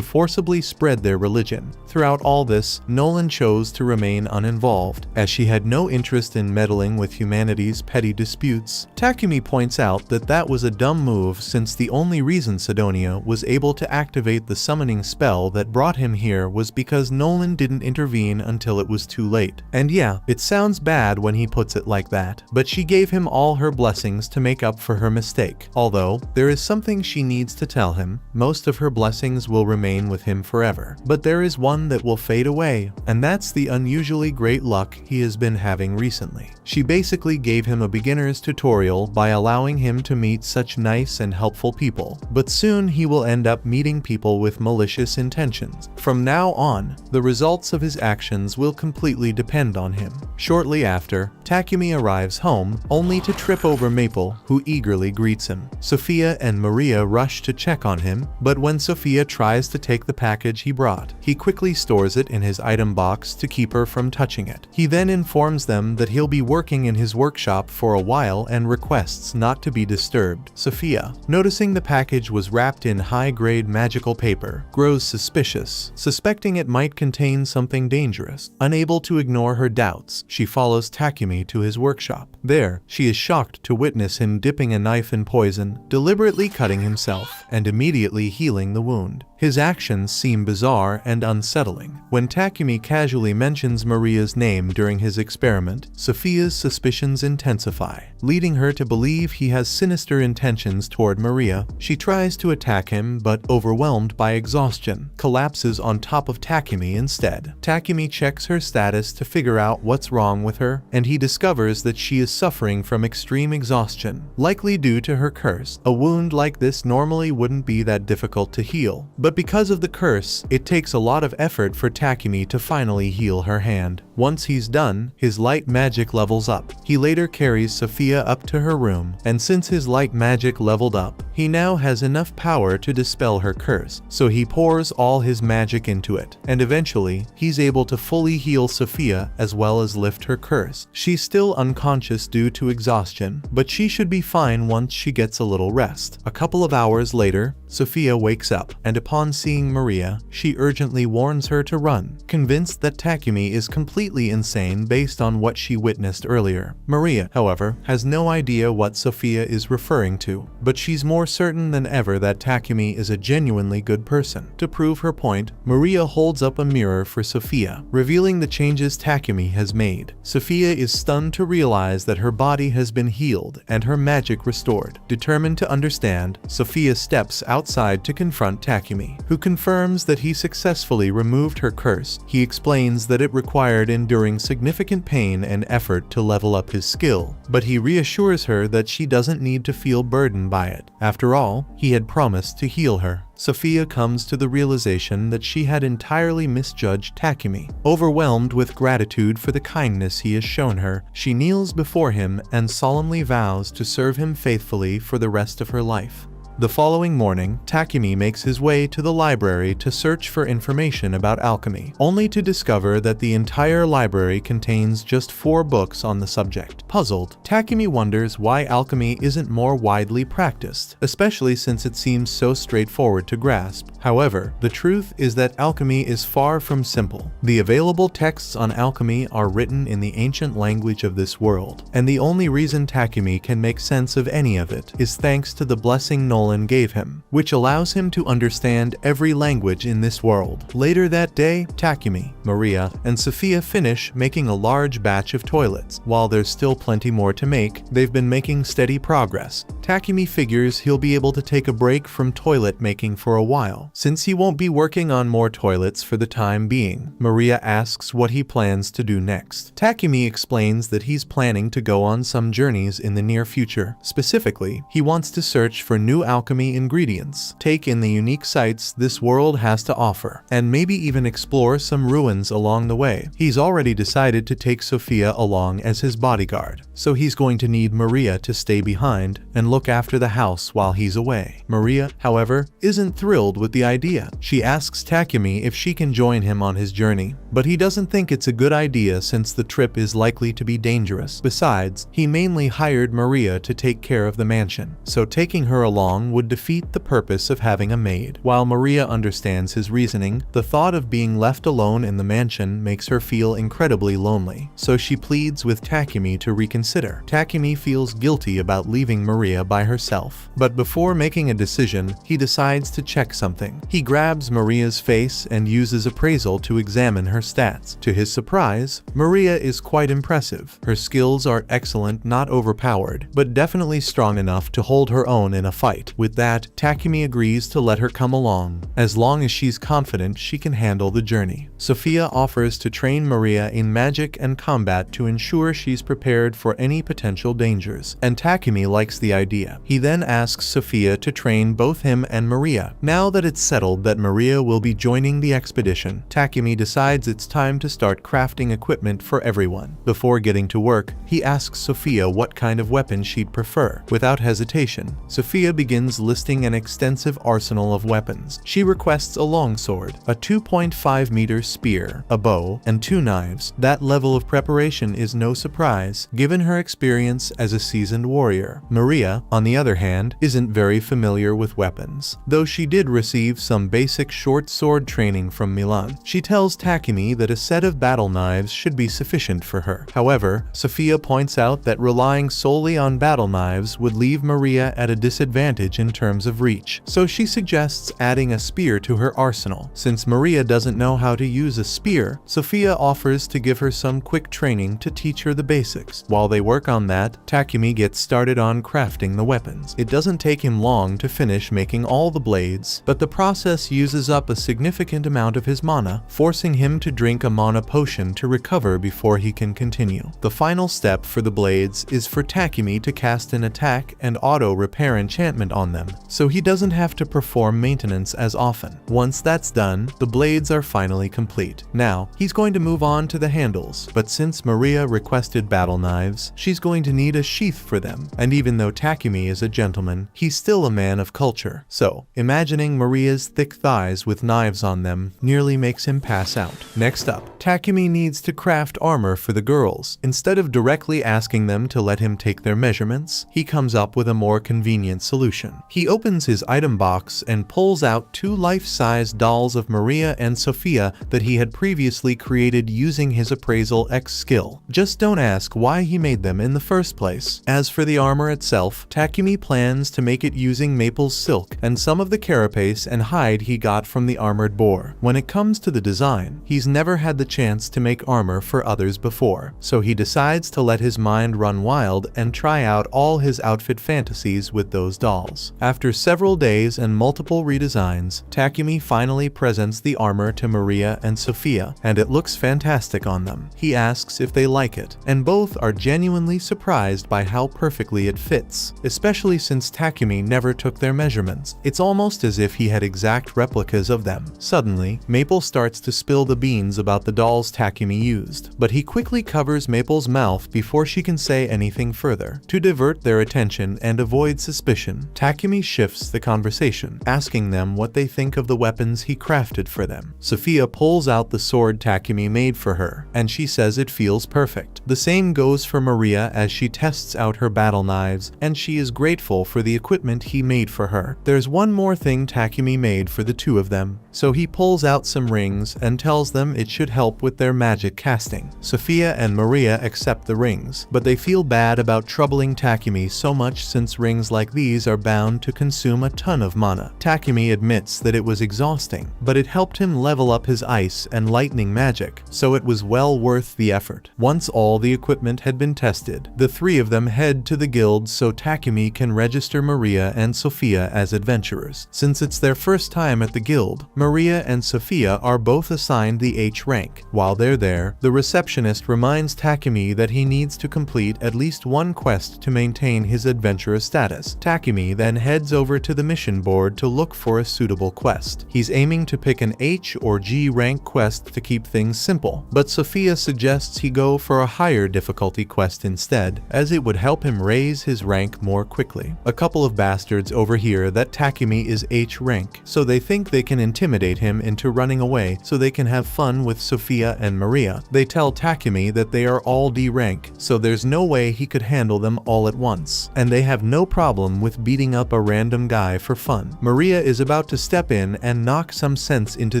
forcibly spread their religion. Throughout all this, Nolan chose to remain uninvolved, as she had no interest in meddling with humanity's petty disputes. Takumi points out that that was a dumb move since the only reason Sidonia was able to activate the summoning spell that brought him here was because Nolan didn't intervene until it was too late. And yeah, it sounds bad when he puts it like that, but she gave him all her blessings to make up for her mistake. Although, there is something she needs to tell him. Most of her blessings will remain with him forever, but there is one that will fade away, and that's the unusually great luck he has been having recently. She basically gave him a beginner's tutorial by allowing him to meet such nice and helpful people, but soon he will end up meeting people with malicious intentions. From now on, the results of his actions will completely depend on him. Shortly after, Takumi arrives home, only to trip over Maple, who eagerly greets him. Sophia and Maria rush to check on him, but when Sophia tries to take the package he brought, he quickly stores it in his item box to keep her from touching it. He then informs them that he'll be working in his workshop for a while and requests not to be disturbed. Sophia, noticing the package was wrapped in high-grade magical paper, grows suspicious, suspecting it might contain something dangerous. Unable to ignore her doubts, she follows Takumi to his workshop. There, she is shocked to witness him dipping a knife in poison, deliberately cutting himself, and immediately healing the wound. His actions seem bizarre and unsettling. When Takumi casually mentions Maria's name during his experiment, Sophia's suspicions intensify, leading her to believe he has sinister intentions toward Maria. She tries to attack him, but overwhelmed by exhaustion, collapses on top of Takumi instead. Takumi checks her status to figure out what's wrong with her, and he discovers that she is suffering from extreme exhaustion, likely due to her curse. A wound like this normally wouldn't be that difficult to heal, but because of the curse, it takes a lot of effort for Takumi to finally heal her hand. Once he's done, his light magic levels up. He later carries Sophia up to her room, and since his light magic leveled up, he now has enough power to dispel her curse, so he pours all his magic into it, and eventually, he's able to fully heal Sophia as well as lift her curse. She's still unconscious due to exhaustion, but she should be fine once she gets a little rest. A couple of hours later, Sophia wakes up, and upon seeing Maria, she urgently warns her to run, convinced that Takumi is completely insane based on what she witnessed earlier. Maria, however, has no idea what Sophia is referring to, but she's more certain than ever that Takumi is a genuinely good person. To prove her point, Maria holds up a mirror for Sophia, revealing the changes Takumi has made. Sophia is stunned to realize that her body has been healed and her magic restored. Determined to understand, Sophia steps outside to confront Takumi, who confirms that he successfully removed her curse. He explains that it required enduring significant pain and effort to level up his skill, but he reassures her that she doesn't need to feel burdened by it. After all, he had promised to heal her. Sophia comes to the realization that she had entirely misjudged Takumi. Overwhelmed with gratitude for the kindness he has shown her, she kneels before him and solemnly vows to serve him faithfully for the rest of her life. The following morning, Takumi makes his way to the library to search for information about alchemy, only to discover that the entire library contains just 4 books on the subject. Puzzled, Takumi wonders why alchemy isn't more widely practiced, especially since it seems so straightforward to grasp. However, the truth is that alchemy is far from simple. The available texts on alchemy are written in the ancient language of this world, and the only reason Takumi can make sense of any of it is thanks to the blessing Nolan gave him, which allows him to understand every language in this world. Later that day, Takumi, Maria, and Sophia finish making a large batch of toilets. While there's still plenty more to make, they've been making steady progress. Takumi figures he'll be able to take a break from toilet making for a while, since he won't be working on more toilets for the time being. Maria asks what he plans to do next. Takumi explains that he's planning to go on some journeys in the near future. Specifically, he wants to search for new alchemy ingredients, take in the unique sights this world has to offer, and maybe even explore some ruins along the way. He's already decided to take Sophia along as his bodyguard, so he's going to need Maria to stay behind and look after the house while he's away. Maria, however, isn't thrilled with the idea. She asks Takumi if she can join him on his journey, but he doesn't think it's a good idea since the trip is likely to be dangerous. Besides, he mainly hired Maria to take care of the mansion, so taking her along would defeat the purpose of having a maid. While Maria understands his reasoning, the thought of being left alone in the mansion makes her feel incredibly lonely, so she pleads with Takumi to reconsider. Takumi feels guilty about leaving Maria by herself, but before making a decision, he decides to check something. He grabs Maria's face and uses appraisal to examine her stats. To his surprise, Maria is quite impressive. Her skills are excellent, not overpowered, but definitely strong enough to hold her own in a fight. With that, Takumi agrees to let her come along, as long as she's confident she can handle the journey. Sophia offers to train Maria in magic and combat to ensure she's prepared for any potential dangers, and Takumi likes the idea. He then asks Sophia to train both him and Maria. Now that it's settled that Maria will be joining the expedition, Takumi decides it's time to start crafting equipment for everyone. Before getting to work, he asks Sophia what kind of weapon she'd prefer. Without hesitation, Sophia begins listing an extensive arsenal of weapons. She requests a longsword, a 2.5-meter spear, a bow, and 2 knives. That level of preparation is no surprise, given her experience as a seasoned warrior. Maria, on the other hand, isn't very familiar with weapons, though she did receive some basic short sword training from Milan. She tells Takumi that a set of battle knives should be sufficient for her. However, Sophia points out that relying solely on battle knives would leave Maria at a disadvantage in terms of reach, so she suggests adding a spear to her arsenal. Since Maria doesn't know how to use a spear, Sophia offers to give her some quick training to teach her the basics. While they work on that, Takumi gets started on crafting the weapons. It doesn't take him long to finish making all the blades, but the process uses up a significant amount of his mana, forcing him to drink a mana potion to recover before he can continue. The final step for the blades is for Takumi to cast an attack and auto repair enchantment on them, so he doesn't have to perform maintenance as often. Once that's done, the blades are finally complete. Now, he's going to move on to the handles, but since Maria requested battle knives, she's going to need a sheath for them, and even though Takumi is a gentleman, he's still a man of culture. So, imagining Maria's thick thighs with knives on them nearly makes him pass out. Next up, Takumi needs to craft armor for the girls. Instead of directly asking them to let him take their measurements, he comes up with a more convenient solution. He opens his item box and pulls out 2 life-size dolls of Maria and Sophia that he had previously created using his appraisal X skill. Just don't ask why he made them in the first place. As for the armor itself, Takumi plans to make it using maple silk and some of the carapace and hide he got from the armored boar. When it comes to the design, he's never had the chance to make armor for others before, so he decides to let his mind run wild and try out all his outfit fantasies with those dolls. After several days and multiple redesigns, Takumi finally presents the armor to Maria and Sophia, and it looks fantastic on them. He asks if they like it, and both are genuinely surprised by how perfectly it fits, especially since Takumi never took their measurements. It's almost as if he had exact replicas of them. Suddenly, Maple starts to spill the beans about the dolls Takumi used, but he quickly covers Maple's mouth before she can say anything further. To divert their attention and avoid suspicion, Takumi shifts the conversation, asking them what they think of the weapons he crafted for them. Sophia pulls out the sword Takumi made for her, and she says it feels perfect. The same goes for Maria as she tests out her battle knives, and she is grateful for the equipment he made for her. There's one more thing Takumi made for the two of them, so he pulls out some rings and tells them it should help with their magic casting. Sophia and Maria accept the rings, but they feel bad about troubling Takumi so much since rings like these are bound to consume a ton of mana. Takumi admits that it was exhausting, but it helped him level up his ice and lightning magic, so it was well worth the effort. Once all the equipment had been tested, the three of them head to the guild so Takumi can register Maria and Sophia as adventurers. Since it's their first time at the guild, Maria and Sophia are both assigned the H rank. While they're there, the receptionist reminds Takumi that he needs to complete at least one quest to maintain his adventurer status. Takumi then heads over to the mission board to look for a suitable quest. He's aiming to pick an H or G rank quest to keep things simple, but Sophia suggests he go for a higher difficulty quest instead, as it would help him raise his rank more quickly. A couple of bastards overhear that Takumi is H rank, so they think they can intimidate him into running away so they can have fun with Sophia and Maria. They tell Takumi that they are all D rank, so there's no way he could handle them all at once, and they have no problem with beating up a random guy for fun. Maria is about to step in and knock some sense into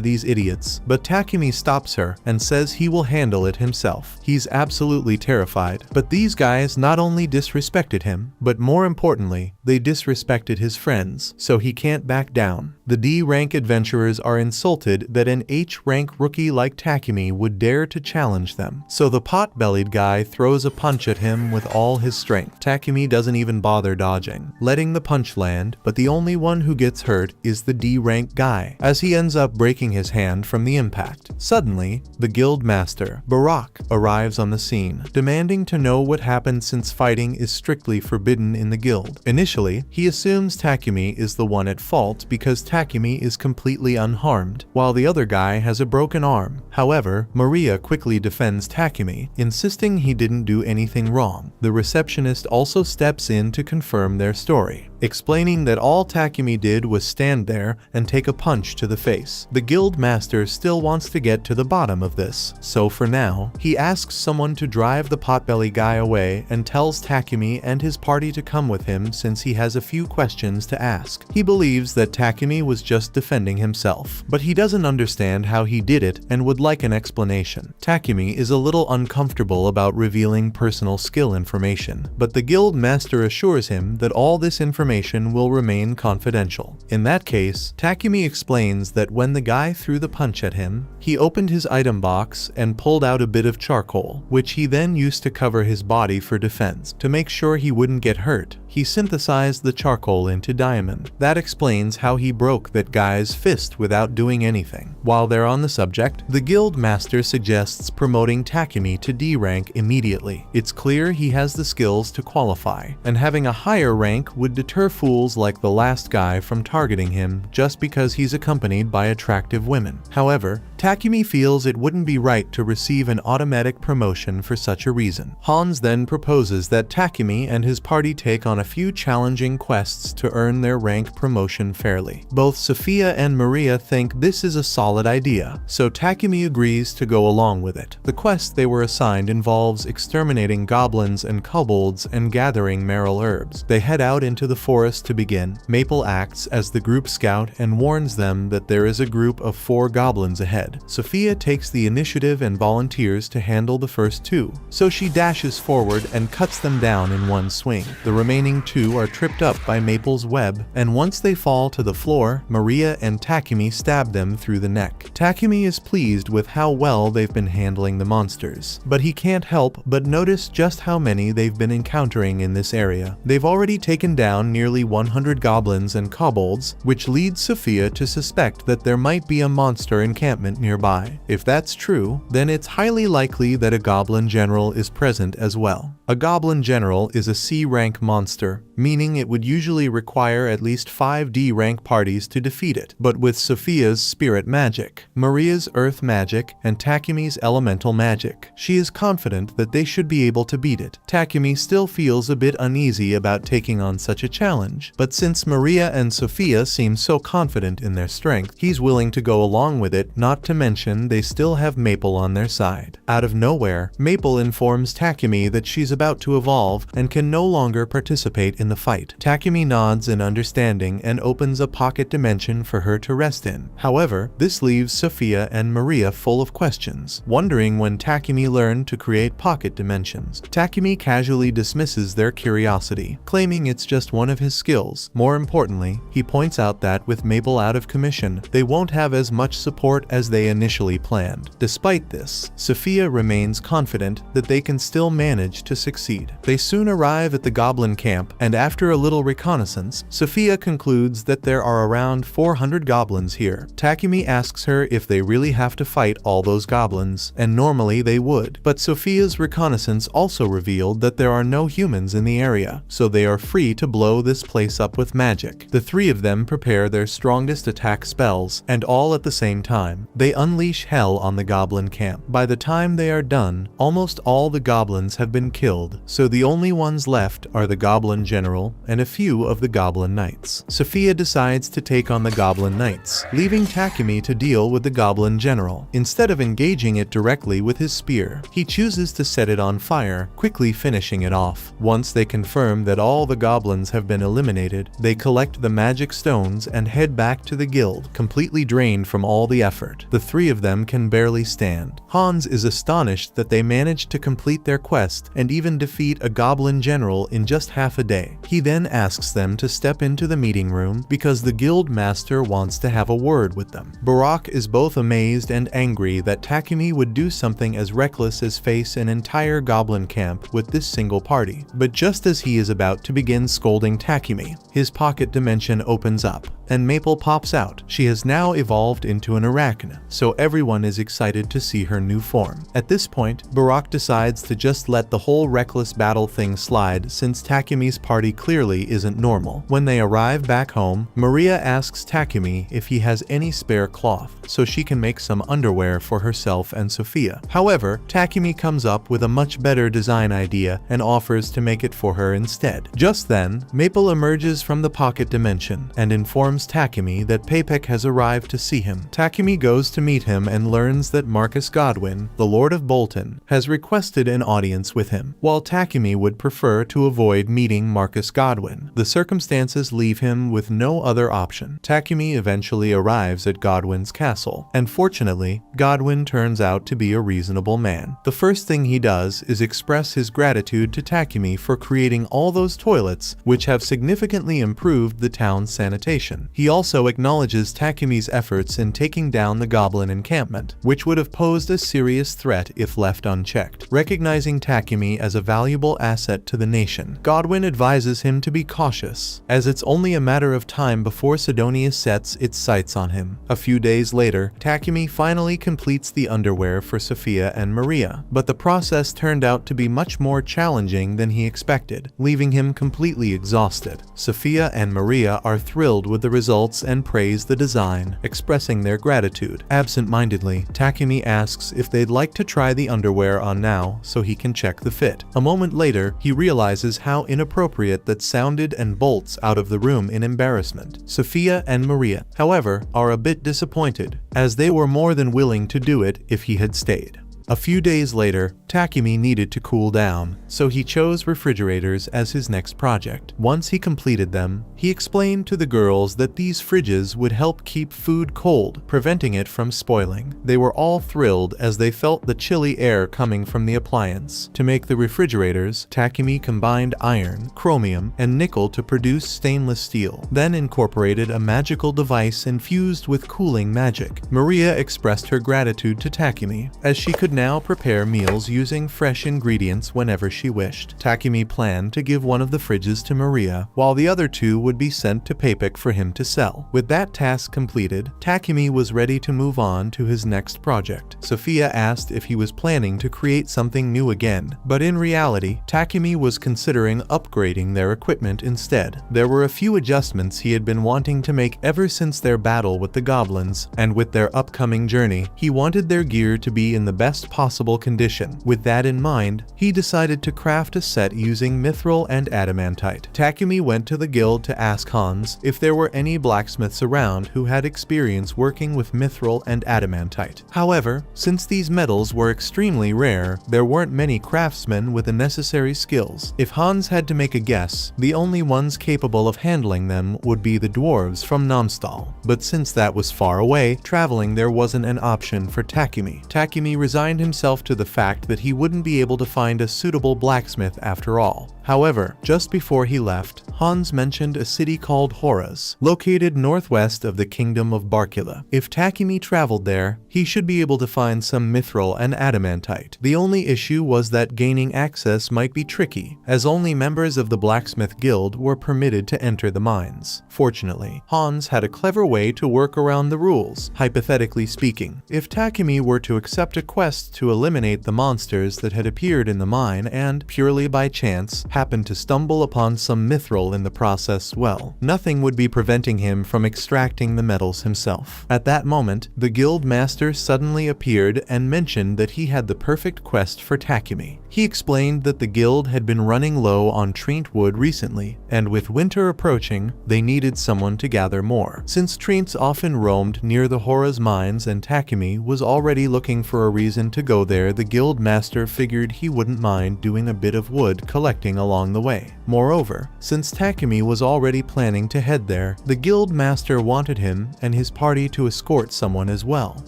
these idiots, but Takumi stops her and says he will handle it himself. He's absolutely terrified, but these guys not only disrespected him, but more importantly, they disrespected his friends, so he can't back down. The D-rank adventurers are insulted that an H-rank rookie like Takumi would dare to challenge them, so the pot-bellied guy throws a punch at him with all his strength. Takumi doesn't even bother dodging, letting the punch land, but the only one who gets hurt is the D-rank guy, as he ends up breaking his hand from the impact. Suddenly, the guild master, Barak, arrives on the scene, demanding to know what happened since fighting is strictly forbidden in the guild. Initially, he assumes Takumi is the one at fault because Takumi is completely unharmed, while the other guy has a broken arm. However, Maria quickly defends Takumi, insisting he didn't do anything wrong. The receptionist also steps in to confirm their story, explaining that all Takumi did was stand there and take a punch to the face. The guild master still wants to get to the bottom of this, so for now, he asks someone to drive the potbelly guy away and tells Takumi and his party to come with him since he has a few questions to ask. He believes that Takumi was just defending himself, but he doesn't understand how he did it and would like an explanation. Takumi is a little uncomfortable about revealing personal skill information, but the guild master assures him that all this information will remain confidential. In that case, Takumi explains that when the guy threw the punch at him, he opened his item box and pulled out a bit of charcoal, which he then used to cover his body for defense. To make sure he wouldn't get hurt, he synthesized the charcoal into diamond. That explains how he broke that guy's fist without doing anything. While they're on the subject, the guild master suggests promoting Takumi to D rank immediately. It's clear he has the skills to qualify, and having a higher rank would deter fools like the last guy from targeting him just because he's accompanied by attractive women. However, Takumi feels it wouldn't be right to receive an automatic promotion for such a reason. Hans then proposes that Takumi and his party take on a few challenging quests to earn their rank promotion fairly. Both Sophia and Maria think this is a solid idea, so Takumi agrees to go along with it. The quest they were assigned involves exterminating goblins and kobolds and gathering merrill herbs. They head out into the forest to begin. Maple acts as the group scout and warns them that there is a group of 4 goblins ahead. Sophia takes the initiative and volunteers to handle the first 2, so she dashes forward and cuts them down in one swing. The remaining 2 are tripped up by Maple's web, and once they fall to the floor, Maria and Takumi stab them through the neck. Takumi is pleased with how well they've been handling the monsters, but he can't help but notice just how many they've been encountering in this area. They've already taken down nearly 100 goblins and kobolds, which leads Sophia to suspect that there might be a monster encampment nearby. If that's true, then it's highly likely that a goblin general is present as well. A goblin general is a C-rank monster, meaning it would usually require at least 5 D-rank parties to defeat it. But with Sophia's spirit magic, Maria's earth magic, and Takumi's elemental magic, she is confident that they should be able to beat it. Takumi still feels a bit uneasy about taking on such a challenge, but since Maria and Sophia seem so confident in their strength, he's willing to go along with it, not to mention they still have Maple on their side. Out of nowhere, Maple informs Takumi that she's about to evolve and can no longer participate in the fight. Takumi nods in understanding and opens a pocket dimension for her to rest in. However, this leaves Sophia and Maria full of questions, wondering when Takumi learned to create pocket dimensions. Takumi casually dismisses their curiosity, claiming it's just one of his skills. More importantly, he points out that with Maple out of commission, they won't have as much support as they initially planned. Despite this, Sophia remains confident that they can still manage to succeed. They soon arrive at the goblin camp, and after a little reconnaissance, Sophia concludes that there are around 400 goblins here. Takumi asks her if they really have to fight all those goblins, and normally they would. But Sophia's reconnaissance also revealed that there are no humans in the area, so they are free to blow this place up with magic. The 3 of them prepare their strongest attack spells, and all at the same time, they unleash hell on the goblin camp. By the time they are done, almost all the goblins have been killed, so the only ones left are the goblin general and a few of the goblin knights. Sophia decides to take on the goblin knights, leaving Takumi to deal with the goblin general. Instead of engaging it directly with his spear, he chooses to set it on fire, quickly finishing it off. Once they confirm that all the goblins have been eliminated, they collect the magic stones and head back to the guild, completely drained from all the effort. The 3 of them can barely stand. Hans is astonished that they managed to complete their quest and even defeat a goblin general in just half a day. He then asks them to step into the meeting room because the guild master wants to have a word with them. Barak is both amazed and angry that Takumi would do something as reckless as face an entire goblin camp with this single party. But just as he is about to begin scolding Takumi, his pocket dimension opens up, and Maple pops out. She has now evolved into an arachne, so everyone is excited to see her new form. At this point, Barak decides to just let the whole reckless battle thing slide since Takumi's party clearly isn't normal. When they arrive back home, Maria asks Takumi if he has any spare cloth, so she can make some underwear for herself and Sophia. However, Takumi comes up with a much better design idea and offers to make it for her instead. Just then, Maple emerges from the pocket dimension and informs Takumi that Papek has arrived to see him. Takumi goes to meet him and learns that Marcus Godwin, the Lord of Bolton, has requested an audience with him. While Takumi would prefer to avoid meeting Marcus Godwin, the circumstances leave him with no other option. Takumi eventually arrives at Godwin's castle, and fortunately, Godwin turns out to be a reasonable man. The first thing he does is express his gratitude to Takumi for creating all those toilets, which have significantly improved the town's sanitation. He also acknowledges Takumi's efforts in taking down the goblin encampment, which would have posed a serious threat if left unchecked. Recognizing Takumi as a valuable asset to the nation, Godwin advises him to be cautious, as it's only a matter of time before Sidonia sets its sights on him. A few days later, Takumi finally completes the underwear for Sophia and Maria, but the process turned out to be much more challenging than he expected, leaving him completely exhausted. Sophia and Maria are thrilled with the results and praise the design, expressing their gratitude. Absent-mindedly, Takumi asks if they'd like to try the underwear on now so he can check the fit. A moment later, he realizes how inappropriate that sounded and bolts out of the room in embarrassment. Sophia and Maria, however, are a bit disappointed, as they were more than willing to do it if he had stayed. A few days later, Takumi needed to cool down, so he chose refrigerators as his next project. Once he completed them, he explained to the girls that these fridges would help keep food cold, preventing it from spoiling. They were all thrilled as they felt the chilly air coming from the appliance. To make the refrigerators, Takumi combined iron, chromium, and nickel to produce stainless steel, then incorporated a magical device infused with cooling magic. Maria expressed her gratitude to Takumi, as she could now prepare meals using fresh ingredients whenever she wished. Takumi planned to give one of the fridges to Maria, while the other two would be sent to Papik for him to sell. With that task completed, Takumi was ready to move on to his next project. Sophia asked if he was planning to create something new again, but in reality, Takumi was considering upgrading their equipment instead. There were a few adjustments he had been wanting to make ever since their battle with the goblins, and with their upcoming journey, he wanted their gear to be in the best possible condition. With that in mind, he decided to craft a set using mithril and adamantite. Takumi went to the guild to ask Hans if there were any blacksmiths around who had experience working with mithril and adamantite. However, since these metals were extremely rare, there weren't many craftsmen with the necessary skills. If Hans had to make a guess, the only ones capable of handling them would be the dwarves from Namstal. But since that was far away, traveling there wasn't an option for Takumi. Takumi resigned himself to the fact that he wouldn't be able to find a suitable blacksmith after all. However, just before he left, Hans mentioned a city called Horas, located northwest of the kingdom of Barkila. If Takumi traveled there, he should be able to find some mithril and adamantite. The only issue was that gaining access might be tricky, as only members of the blacksmith guild were permitted to enter the mines. Fortunately, Hans had a clever way to work around the rules. Hypothetically speaking, if Takumi were to accept a quest to eliminate the monsters that had appeared in the mine and, purely by chance, happened to stumble upon some mithril in the process, well, nothing would be preventing him from extracting the metals himself. At that moment, the guild master suddenly appeared and mentioned that he had the perfect quest for Takumi. He explained that the guild had been running low on treant wood recently, and with winter approaching, they needed someone to gather more. Since treants often roamed near the Horas mines and Takumi was already looking for a reason to go there, the guild master figured he wouldn't mind doing a bit of wood collecting along the way. Moreover, since Takumi was already planning to head there, the guild master wanted him and his party to escort someone as well.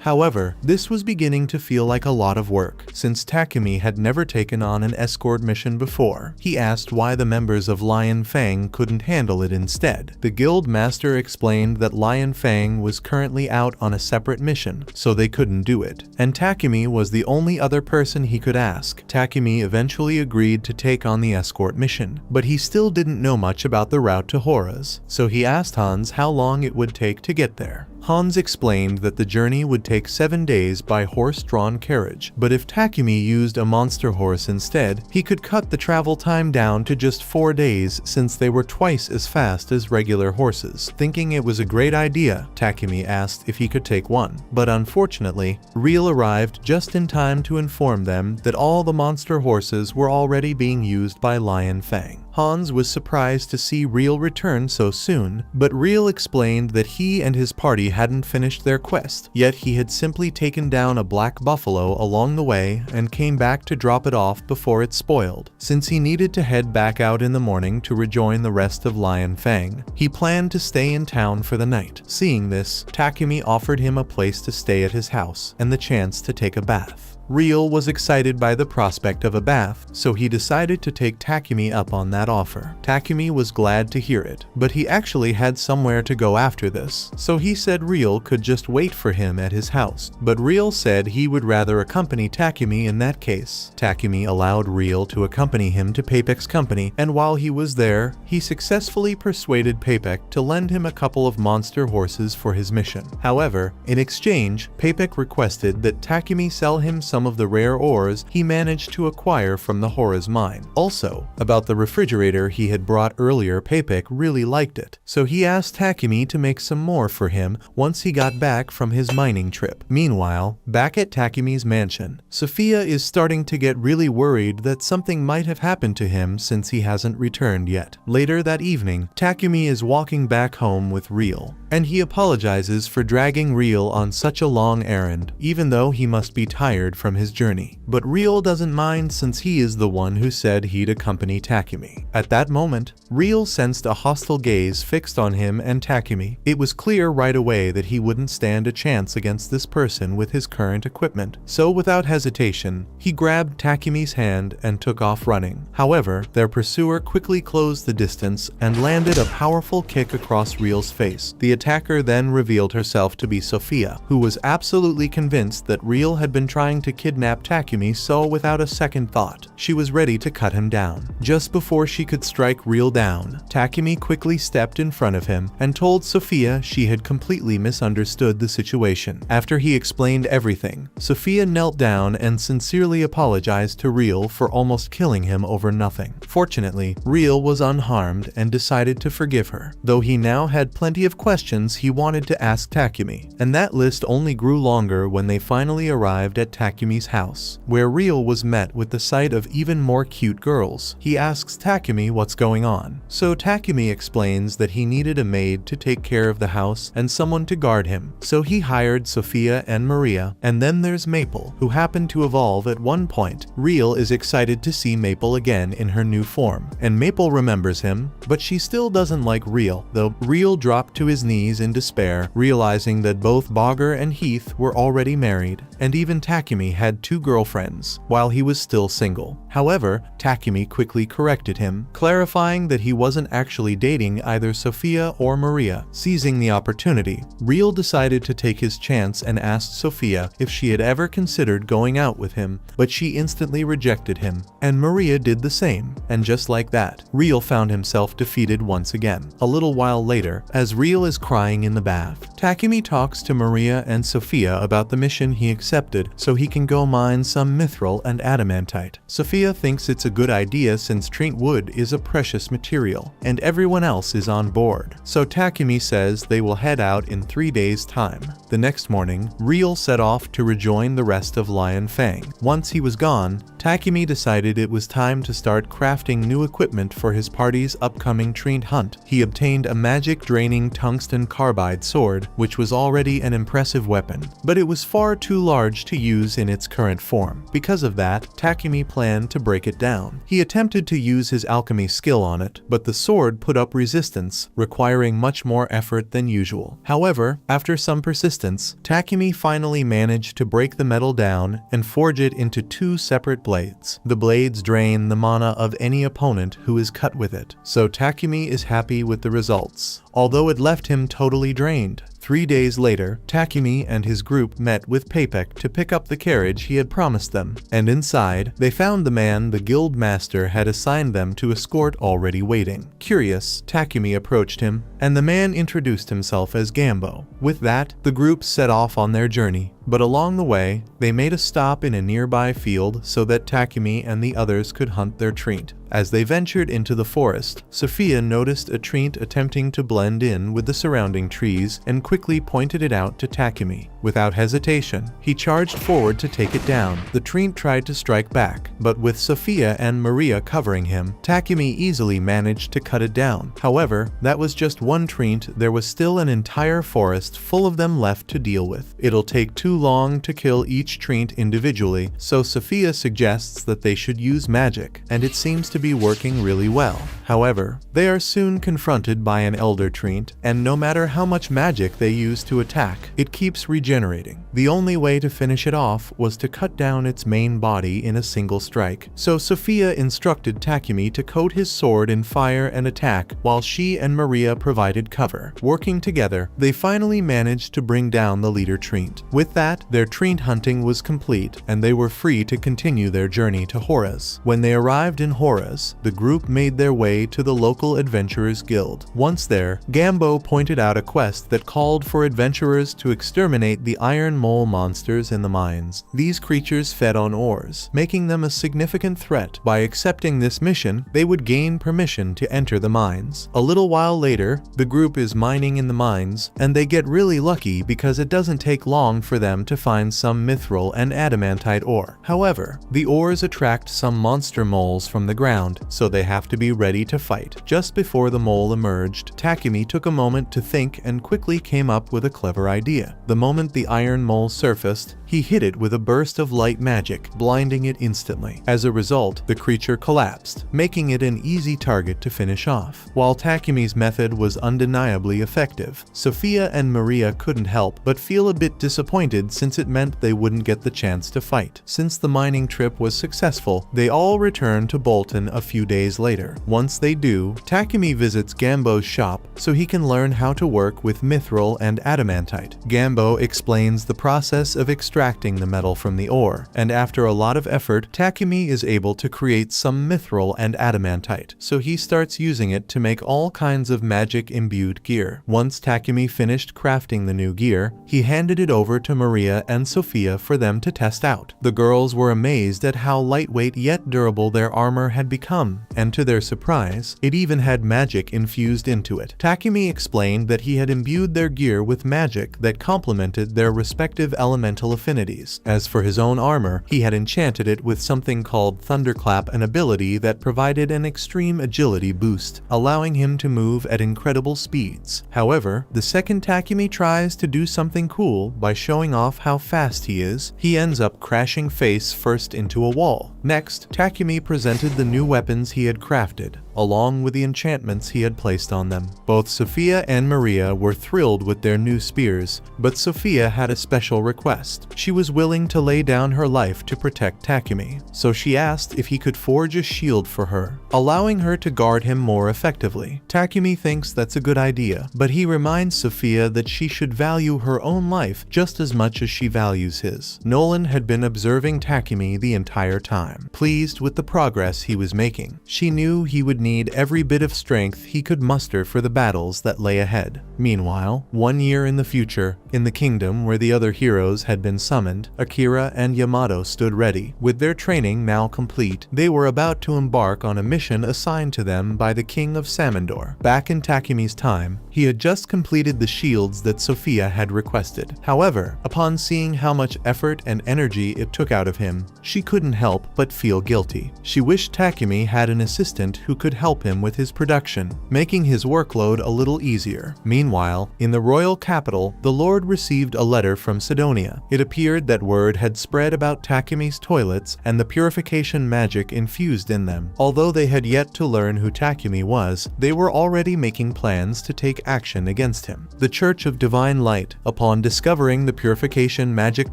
However, this was beginning to feel like a lot of work, since Takumi had never taken on an escort mission before. He asked why the members of Lion Fang couldn't handle it instead. The guild master explained that Lion Fang was currently out on a separate mission, so they couldn't do it, and Takumi was the only other person he could ask. Takumi eventually agreed to take on the escort mission, but he still didn't know much about the route to Horas, so he asked Hans how long it would take to get there. Hans explained that the journey would take 7 days by horse-drawn carriage, but if Takumi used a monster horse instead, he could cut the travel time down to just 4 days since they were twice as fast as regular horses. Thinking it was a great idea, Takumi asked if he could take one, but unfortunately, Real arrived just in time to inform them that all the monster horses were already being used by Lion Fang. Hans was surprised to see Real return so soon, but Real explained that he and his party hadn't finished their quest, yet he had simply taken down a black buffalo along the way and came back to drop it off before it spoiled. Since he needed to head back out in the morning to rejoin the rest of Lion Fang, he planned to stay in town for the night. Seeing this, Takumi offered him a place to stay at his house and the chance to take a bath. Real was excited by the prospect of a bath, so he decided to take Takumi up on that offer. Takumi was glad to hear it, but he actually had somewhere to go after this, so he said Real could just wait for him at his house. But Real said he would rather accompany Takumi in that case. Takumi allowed Real to accompany him to Papik's company, and while he was there, he successfully persuaded Papik to lend him a couple of monster horses for his mission. However, in exchange, Papik requested that Takumi sell him some of the rare ores he managed to acquire from the Horas mine. Also, about the refrigerator he had brought earlier, Papik really liked it, so he asked Takumi to make some more for him once he got back from his mining trip. Meanwhile, back at Takumi's mansion, Sophia is starting to get really worried that something might have happened to him since he hasn't returned yet. Later that evening, Takumi is walking back home with Real. and he apologizes for dragging Real on such a long errand, even though he must be tired from his journey. But Real doesn't mind since he is the one who said he'd accompany Takumi. At that moment, Real sensed a hostile gaze fixed on him and Takumi. It was clear right away that he wouldn't stand a chance against this person with his current equipment, so without hesitation, he grabbed Takumi's hand and took off running. However, their pursuer quickly closed the distance and landed a powerful kick across Real's face. The attacker then revealed herself to be Sophia, who was absolutely convinced that Real had been trying to kidnap Takumi, so without a second thought, she was ready to cut him down. Just before she could strike Real down, Takumi quickly stepped in front of him and told Sophia she had completely misunderstood the situation. After he explained everything, Sophia knelt down and sincerely apologized to Real for almost killing him over nothing. Fortunately, Real was unharmed and decided to forgive her, though he now had plenty of questions he wanted to ask Takumi, and that list only grew longer when they finally arrived at Takumi's house, where Real was met with the sight of even more cute girls. He asks Takumi what's going on, so Takumi explains that he needed a maid to take care of the house and someone to guard him, so he hired Sophia and Maria. And then there's Maple, who happened to evolve at one point. Real is excited to see Maple again in her new form, and Maple remembers him, but she still doesn't like Real, though Real dropped to his knees in despair, realizing that both Bogger and Heath were already married, and even Takumi had 2 girlfriends, while he was still single. However, Takumi quickly corrected him, clarifying that he wasn't actually dating either Sophia or Maria. Seizing the opportunity, Real decided to take his chance and asked Sophia if she had ever considered going out with him, but she instantly rejected him, and Maria did the same, and just like that, Real found himself defeated once again. A little while later, as Real is crying in the bath, Takumi talks to Maria and Sophia about the mission he accepted so he can go mine some mithril and adamantite. Sophia thinks it's a good idea since Trent wood is a precious material, and everyone else is on board, so Takumi says they will head out in 3 days' time. The next morning, Real set off to rejoin the rest of Lion Fang. Once he was gone, Takumi decided it was time to start crafting new equipment for his party's upcoming Trent hunt. He obtained a magic-draining tungsten carbide sword, which was already an impressive weapon, but it was far too large to use in its current form. Because of that, Takumi planned to break it down. He attempted to use his alchemy skill on it, but the sword put up resistance, requiring much more effort than usual. However, after some persistence, Takumi finally managed to break the metal down and forge it into 2 separate blades. The blades drain the mana of any opponent who is cut with it, so Takumi is happy with the results, although it left him totally drained. 3 days later, Takumi and his group met with Papek to pick up the carriage he had promised them, and inside, they found the man the guild master had assigned them to escort already waiting. Curious, Takumi approached him, and the man introduced himself as Gambo. With that, the group set off on their journey, but along the way, they made a stop in a nearby field so that Takumi and the others could hunt their Trent. As they ventured into the forest, Sophia noticed a Trent attempting to blend in with the surrounding trees and quickly pointed it out to Takumi. Without hesitation, he charged forward to take it down. The Trent tried to strike back, but with Sophia and Maria covering him, Takumi easily managed to cut it down. However, that was just one Trent. There was still an entire forest full of them left to deal with. It'll take too long to kill each Trent individually, so Sophia suggests that they should use magic, and it seems to be working really well. However, they are soon confronted by an elder Trent, and no matter how much magic they use to attack, it keeps regenerating. The only way to finish it off was to cut down its main body in a single strike, so Sophia instructed Takumi to coat his sword in fire and attack while she and Maria provided cover. Working together, they finally managed to bring down the leader Trent. With that, their Trent hunting was complete, and they were free to continue their journey to Horace. When they arrived in Horace, the group made their way to the local adventurers guild. Once there, Gambo pointed out a quest that called for adventurers to exterminate the iron mole monsters in the mines. These creatures fed on ores, making them a significant threat. By accepting this mission, they would gain permission to enter the mines. A little while later, the group is mining in the mines, and they get really lucky because it doesn't take long for them to find some mithril and adamantite ore. However, the ores attract some monster moles from the ground, so they have to be ready to fight. Just before the mole emerged, Takumi took a moment to think and quickly came up with a clever idea. The moment the iron mole surfaced, he hit it with a burst of light magic, blinding it instantly. As a result, the creature collapsed, making it an easy target to finish off. While Takumi's method was undeniably effective, Sophia and Maria couldn't help but feel a bit disappointed since it meant they wouldn't get the chance to fight. Since the mining trip was successful, they all return to Bolton a few days later. Once they do, Takumi visits Gambo's shop so he can learn how to work with mithril and adamantite. Gambo explains the process of extracting the metal from the ore, and after a lot of effort, Takumi is able to create some mithril and adamantite, so he starts using it to make all kinds of magic-imbued gear. Once Takumi finished crafting the new gear, he handed it over to Maria and Sophia for them to test out. The girls were amazed at how lightweight yet durable their armor had become, and to their surprise, it even had magic infused into it. Takumi explained that he had imbued their gear with magic that complemented their respective elemental affinities. As for his own armor, he had enchanted it with something called Thunderclap, an ability that provided an extreme agility boost, allowing him to move at incredible speeds. However, the second Takumi tries to do something cool by showing off how fast he is, he ends up crashing face first into a wall. Next, Takumi presented the new weapons he had crafted, along with the enchantments he had placed on them. Both Sophia and Maria were thrilled with their new spears, but Sophia had a special request. She was willing to lay down her life to protect Takumi, so she asked if he could forge a shield for her, allowing her to guard him more effectively. Takumi thinks that's a good idea, but he reminds Sophia that she should value her own life just as much as she values his. Nolan had been observing Takumi the entire time, pleased with the progress he was making. She knew he would need every bit of strength he could muster for the battles that lay ahead. Meanwhile, 1 year in the future, in the kingdom where the other heroes had been summoned, Akira and Yamato stood ready. With their training now complete, they were about to embark on a mission assigned to them by the king of Samandor. Back in Takumi's time, he had just completed the shields that Sophia had requested. However, upon seeing how much effort and energy it took out of him, she couldn't help but feel guilty. She wished Takumi had an assistant who could help him with his production, making his workload a little easier. Meanwhile, in the royal capital, the Lord received a letter from Sidonia. It appeared that word had spread about Takumi's toilets and the purification magic infused in them. Although they had yet to learn who Takumi was, they were already making plans to take action against him. The Church of Divine Light, upon discovering the purification magic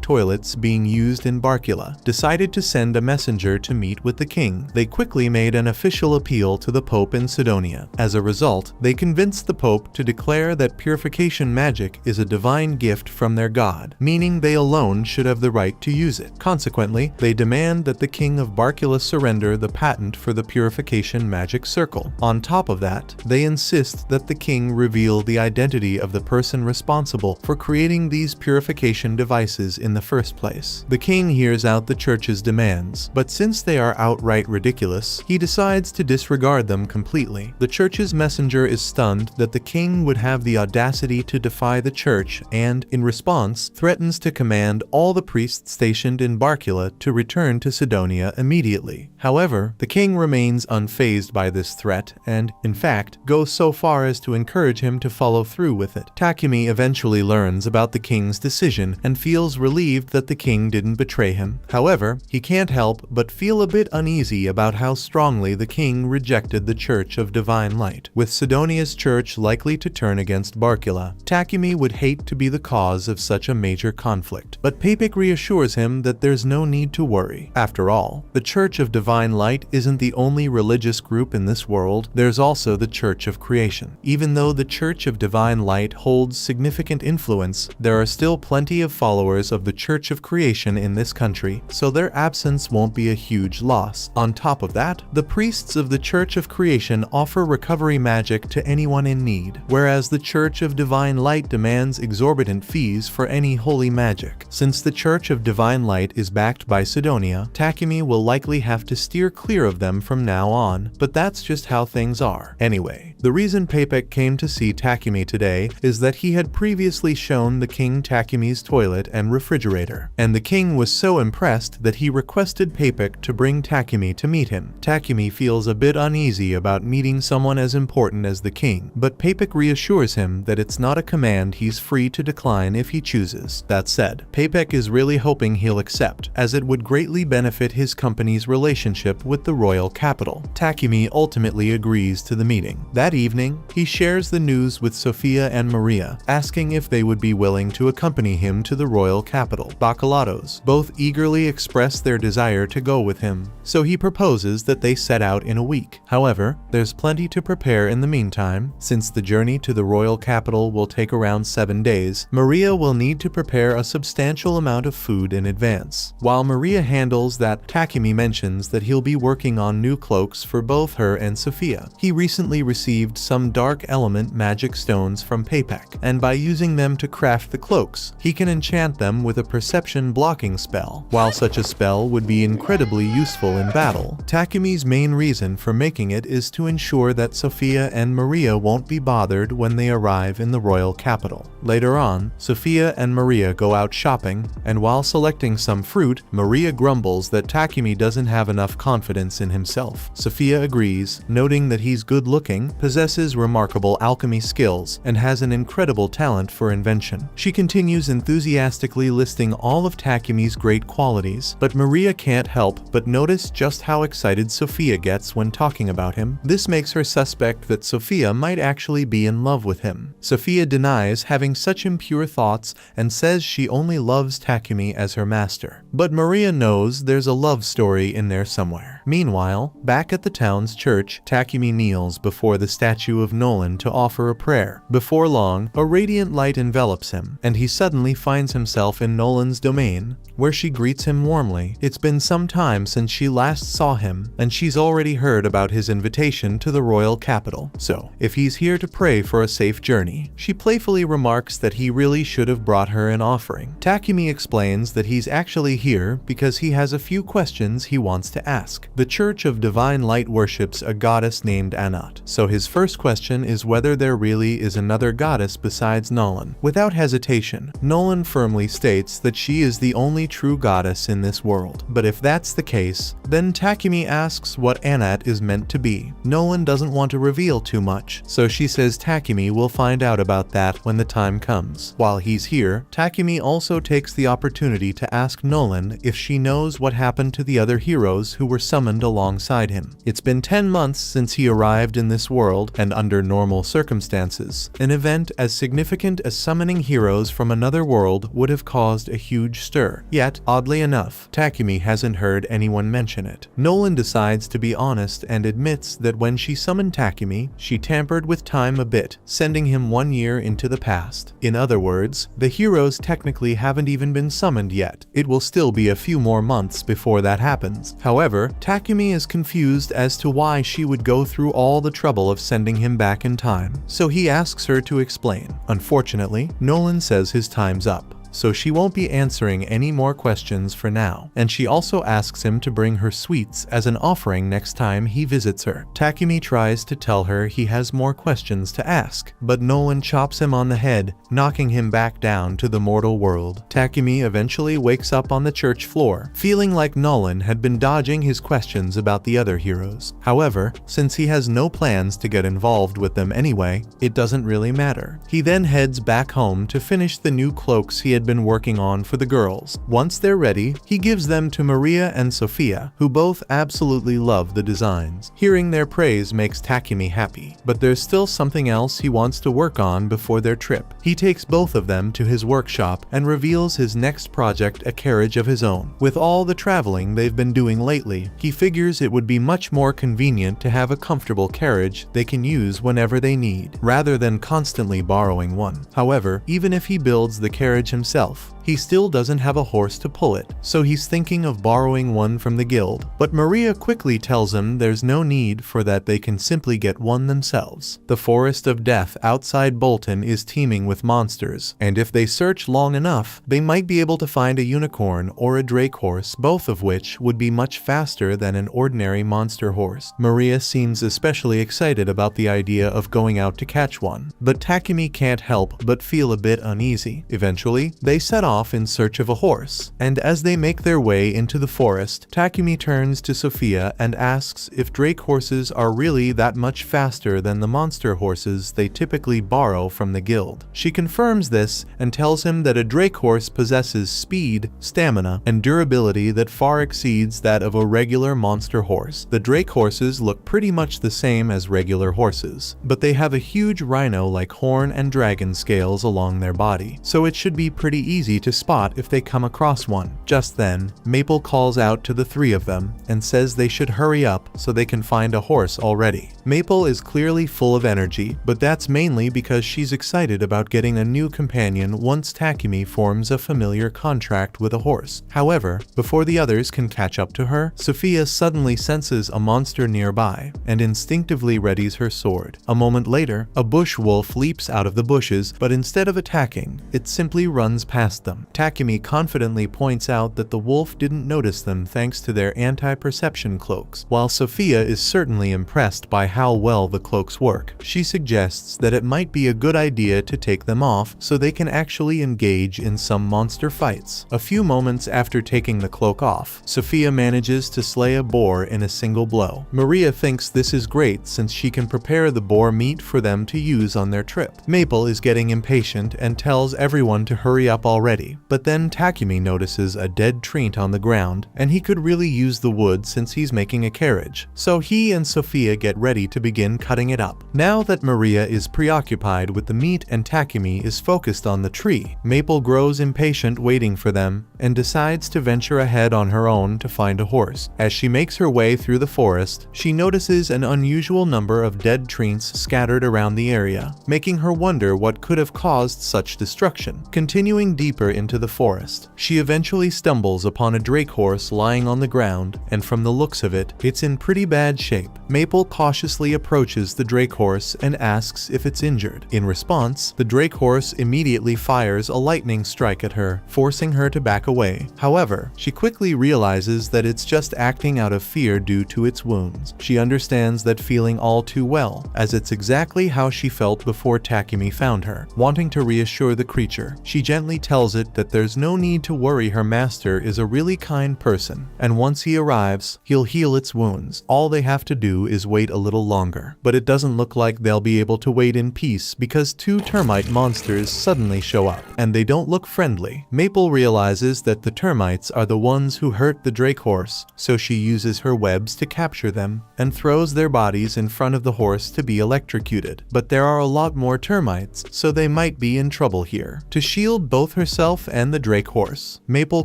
toilets being used in Barkula, decided to send a messenger to meet with the king. They quickly made an official appeal to the Pope in Sidonia. As a result, they convinced the Pope to declare that purification magic is a divine gift from their god, meaning they alone should have the right to use it. Consequently, they demand that the king of Barkula surrender the patent for the purification magic circle. On top of that, they insist that the king reveal the identity of the person responsible for creating these purification devices in the first place. The king hears out the church's demands, but since they are outright ridiculous, he decides to disregard them completely. The church's messenger is stunned that the king would have the audacity to defy the church and, in response, threatens to command all the priests stationed in Barkula to return to Sidonia immediately. However, the king remains unfazed by this threat and, in fact, goes so far as to encourage him to follow through with it. Takumi eventually learns about the king's decision and feels relieved that the king didn't betray him. However, he can't help but feel a bit uneasy about how strongly the king rejected the Church of Divine Light. With Sidonia's church likely to turn against Barkula, Takumi would hate to be the cause of such a major conflict, but Papik reassures him that there's no need to worry. After all, the Church of Divine Light isn't the only religious group in this world, there's also the Church of Creation. Even though the Church of Divine Light holds significant influence, there are still plenty of followers of the Church of Creation in this country, so their absence won't be a huge loss. On top of that, the priests of the Church Church of Creation offer recovery magic to anyone in need, whereas the Church of Divine Light demands exorbitant fees for any holy magic. Since the Church of Divine Light is backed by Sidonia, Takumi will likely have to steer clear of them from now on, but that's just how things are. Anyway, the reason Papek came to see Takumi today is that he had previously shown the king Takumi's toilet and refrigerator, and the king was so impressed that he requested Papek to bring Takumi to meet him. Takumi feels a bit uneasy about meeting someone as important as the king, but Papek reassures him that it's not a command he's free to decline if he chooses. That said, Papek is really hoping he'll accept, as it would greatly benefit his company's relationship with the royal capital. Takumi ultimately agrees to the meeting. That evening, he shares the news with Sophia and Maria, asking if they would be willing to accompany him to the royal capital. Bacalatos both eagerly express their desire to go with him, so he proposes that they set out in a week. However, there's plenty to prepare in the meantime. Since the journey to the royal capital will take around 7 days, Maria will need to prepare a substantial amount of food in advance. While Maria handles that, Takumi mentions that he'll be working on new cloaks for both her and Sophia. He recently received some dark element magic stones from Papek, and by using them to craft the cloaks, he can enchant them with a perception blocking spell. While such a spell would be incredibly useful in battle, Takumi's main reason for making it is to ensure that Sophia and Maria won't be bothered when they arrive in the royal capital. Later on, Sophia and Maria go out shopping, and while selecting some fruit, Maria grumbles that Takumi doesn't have enough confidence in himself. Sophia agrees, noting that he's good-looking, possesses remarkable alchemy skills, and has an incredible talent for invention. She continues enthusiastically listing all of Takumi's great qualities, but Maria can't help but notice just how excited Sophia gets when talking about him. This makes her suspect that Sophia might actually be in love with him. Sophia denies having such impure thoughts and says she only loves Takumi as her master. But Maria knows there's a love story in there somewhere. Meanwhile, back at the town's church, Takumi kneels before the statue of Nolan to offer a prayer. Before long, a radiant light envelops him, and he suddenly finds himself in Nolan's domain, where she greets him warmly. It's been some time since she last saw him, and she's already heard about his invitation to the royal capital. So, if he's here to pray for a safe journey, she playfully remarks that he really should have brought her an offering. Takumi explains that he's actually here because he has a few questions he wants to ask. The Church of Divine Light worships a goddess named Anat, so his first question is whether there really is another goddess besides Nolan. Without hesitation, Nolan firmly states that she is the only true goddess in this world. But if that's the case, then Takumi asks what Anat is meant to be. Nolan doesn't want to reveal too much, so she says Takumi will find out about that when the time comes. While he's here, Takumi also takes the opportunity to ask Nolan if she knows what happened to the other heroes who were summoned alongside him. It's been 10 months since he arrived in this world, and under normal circumstances, an event as significant as summoning heroes from another world would have caused a huge stir. Yet, oddly enough, Takumi hasn't heard anyone mention it. Nolan decides to be honest and admits that when she summoned Takumi, she tampered with time a bit, sending him 1 year into the past. In other words, the heroes technically haven't even been summoned yet. It will still be a few more months before that happens. However, Takumi is confused as to why she would go through all the trouble of sending him back in time, so he asks her to explain. Unfortunately, Nolan says his time's up, so she won't be answering any more questions for now, and she also asks him to bring her sweets as an offering next time he visits her. Takumi tries to tell her he has more questions to ask, but Nolan chops him on the head, knocking him back down to the mortal world. Takumi eventually wakes up on the church floor, feeling like Nolan had been dodging his questions about the other heroes. However, since he has no plans to get involved with them anyway, it doesn't really matter. He then heads back home to finish the new cloaks he had been working on for the girls. Once they're ready, he gives them to Maria and Sophia, who both absolutely love the designs. Hearing their praise makes Takumi happy, but there's still something else he wants to work on before their trip. He takes both of them to his workshop and reveals his next project, a carriage of his own. With all the traveling they've been doing lately, he figures it would be much more convenient to have a comfortable carriage they can use whenever they need, rather than constantly borrowing one. However, even if he builds the carriage himself, himself. He still doesn't have a horse to pull it, so he's thinking of borrowing one from the guild. But Maria quickly tells him there's no need for that, they can simply get one themselves. The Forest of Death outside Bolton is teeming with monsters, and if they search long enough, they might be able to find a unicorn or a drake horse, both of which would be much faster than an ordinary monster horse. Maria seems especially excited about the idea of going out to catch one, but Takumi can't help but feel a bit uneasy. Eventually, they set off in search of a horse, and as they make their way into the forest, Takumi turns to Sophia and asks if drake horses are really that much faster than the monster horses they typically borrow from the guild. She confirms this and tells him that a drake horse possesses speed, stamina, and durability that far exceeds that of a regular monster horse. The drake horses look pretty much the same as regular horses, but they have a huge rhino-like horn and dragon scales along their body, so it should be pretty easy to spot if they come across one. Just then, Maple calls out to the three of them and says they should hurry up so they can find a horse already. Maple is clearly full of energy, but that's mainly because she's excited about getting a new companion once Takumi forms a familiar contract with a horse. However, before the others can catch up to her, Sophia suddenly senses a monster nearby and instinctively readies her sword. A moment later, a bush wolf leaps out of the bushes, but instead of attacking, it simply runs past them. Takumi confidently points out that the wolf didn't notice them thanks to their anti-perception cloaks. While Sophia is certainly impressed by how well the cloaks work, she suggests that it might be a good idea to take them off so they can actually engage in some monster fights. A few moments after taking the cloak off, Sophia manages to slay a boar in a single blow. Maria thinks this is great since she can prepare the boar meat for them to use on their trip. Maple is getting impatient and tells everyone to hurry up already, but then Takumi notices a dead tree on the ground, and he could really use the wood since he's making a carriage. So he and Sophia get ready to begin cutting it up. Now that Maria is preoccupied with the meat and Takumi is focused on the tree, Maple grows impatient waiting for them and decides to venture ahead on her own to find a horse. As she makes her way through the forest, she notices an unusual number of dead trees scattered around the area, making her wonder what could have caused such destruction. Continuing deeper into the forest, she eventually stumbles upon a drake horse lying on the ground, and from the looks of it, it's in pretty bad shape. Maple cautiously approaches the drake horse and asks if it's injured. In response, the drake horse immediately fires a lightning strike at her, forcing her to back away. However, she quickly realizes that it's just acting out of fear due to its wounds. She understands that feeling all too well, as it's exactly how she felt before Takumi found her. Wanting to reassure the creature, she gently tells it that there's no need to worry, her master is a really kind person, and once he arrives, he'll heal its wounds. All they have to do is wait a little longer. But it doesn't look like they'll be able to wait in peace because two termite monsters suddenly show up, and they don't look friendly. Maple realizes that the termites are the ones who hurt the drake horse, so she uses her webs to capture them and throws their bodies in front of the horse to be electrocuted. But there are a lot more termites, so they might be in trouble here. To shield both herself and the drake horse, Maple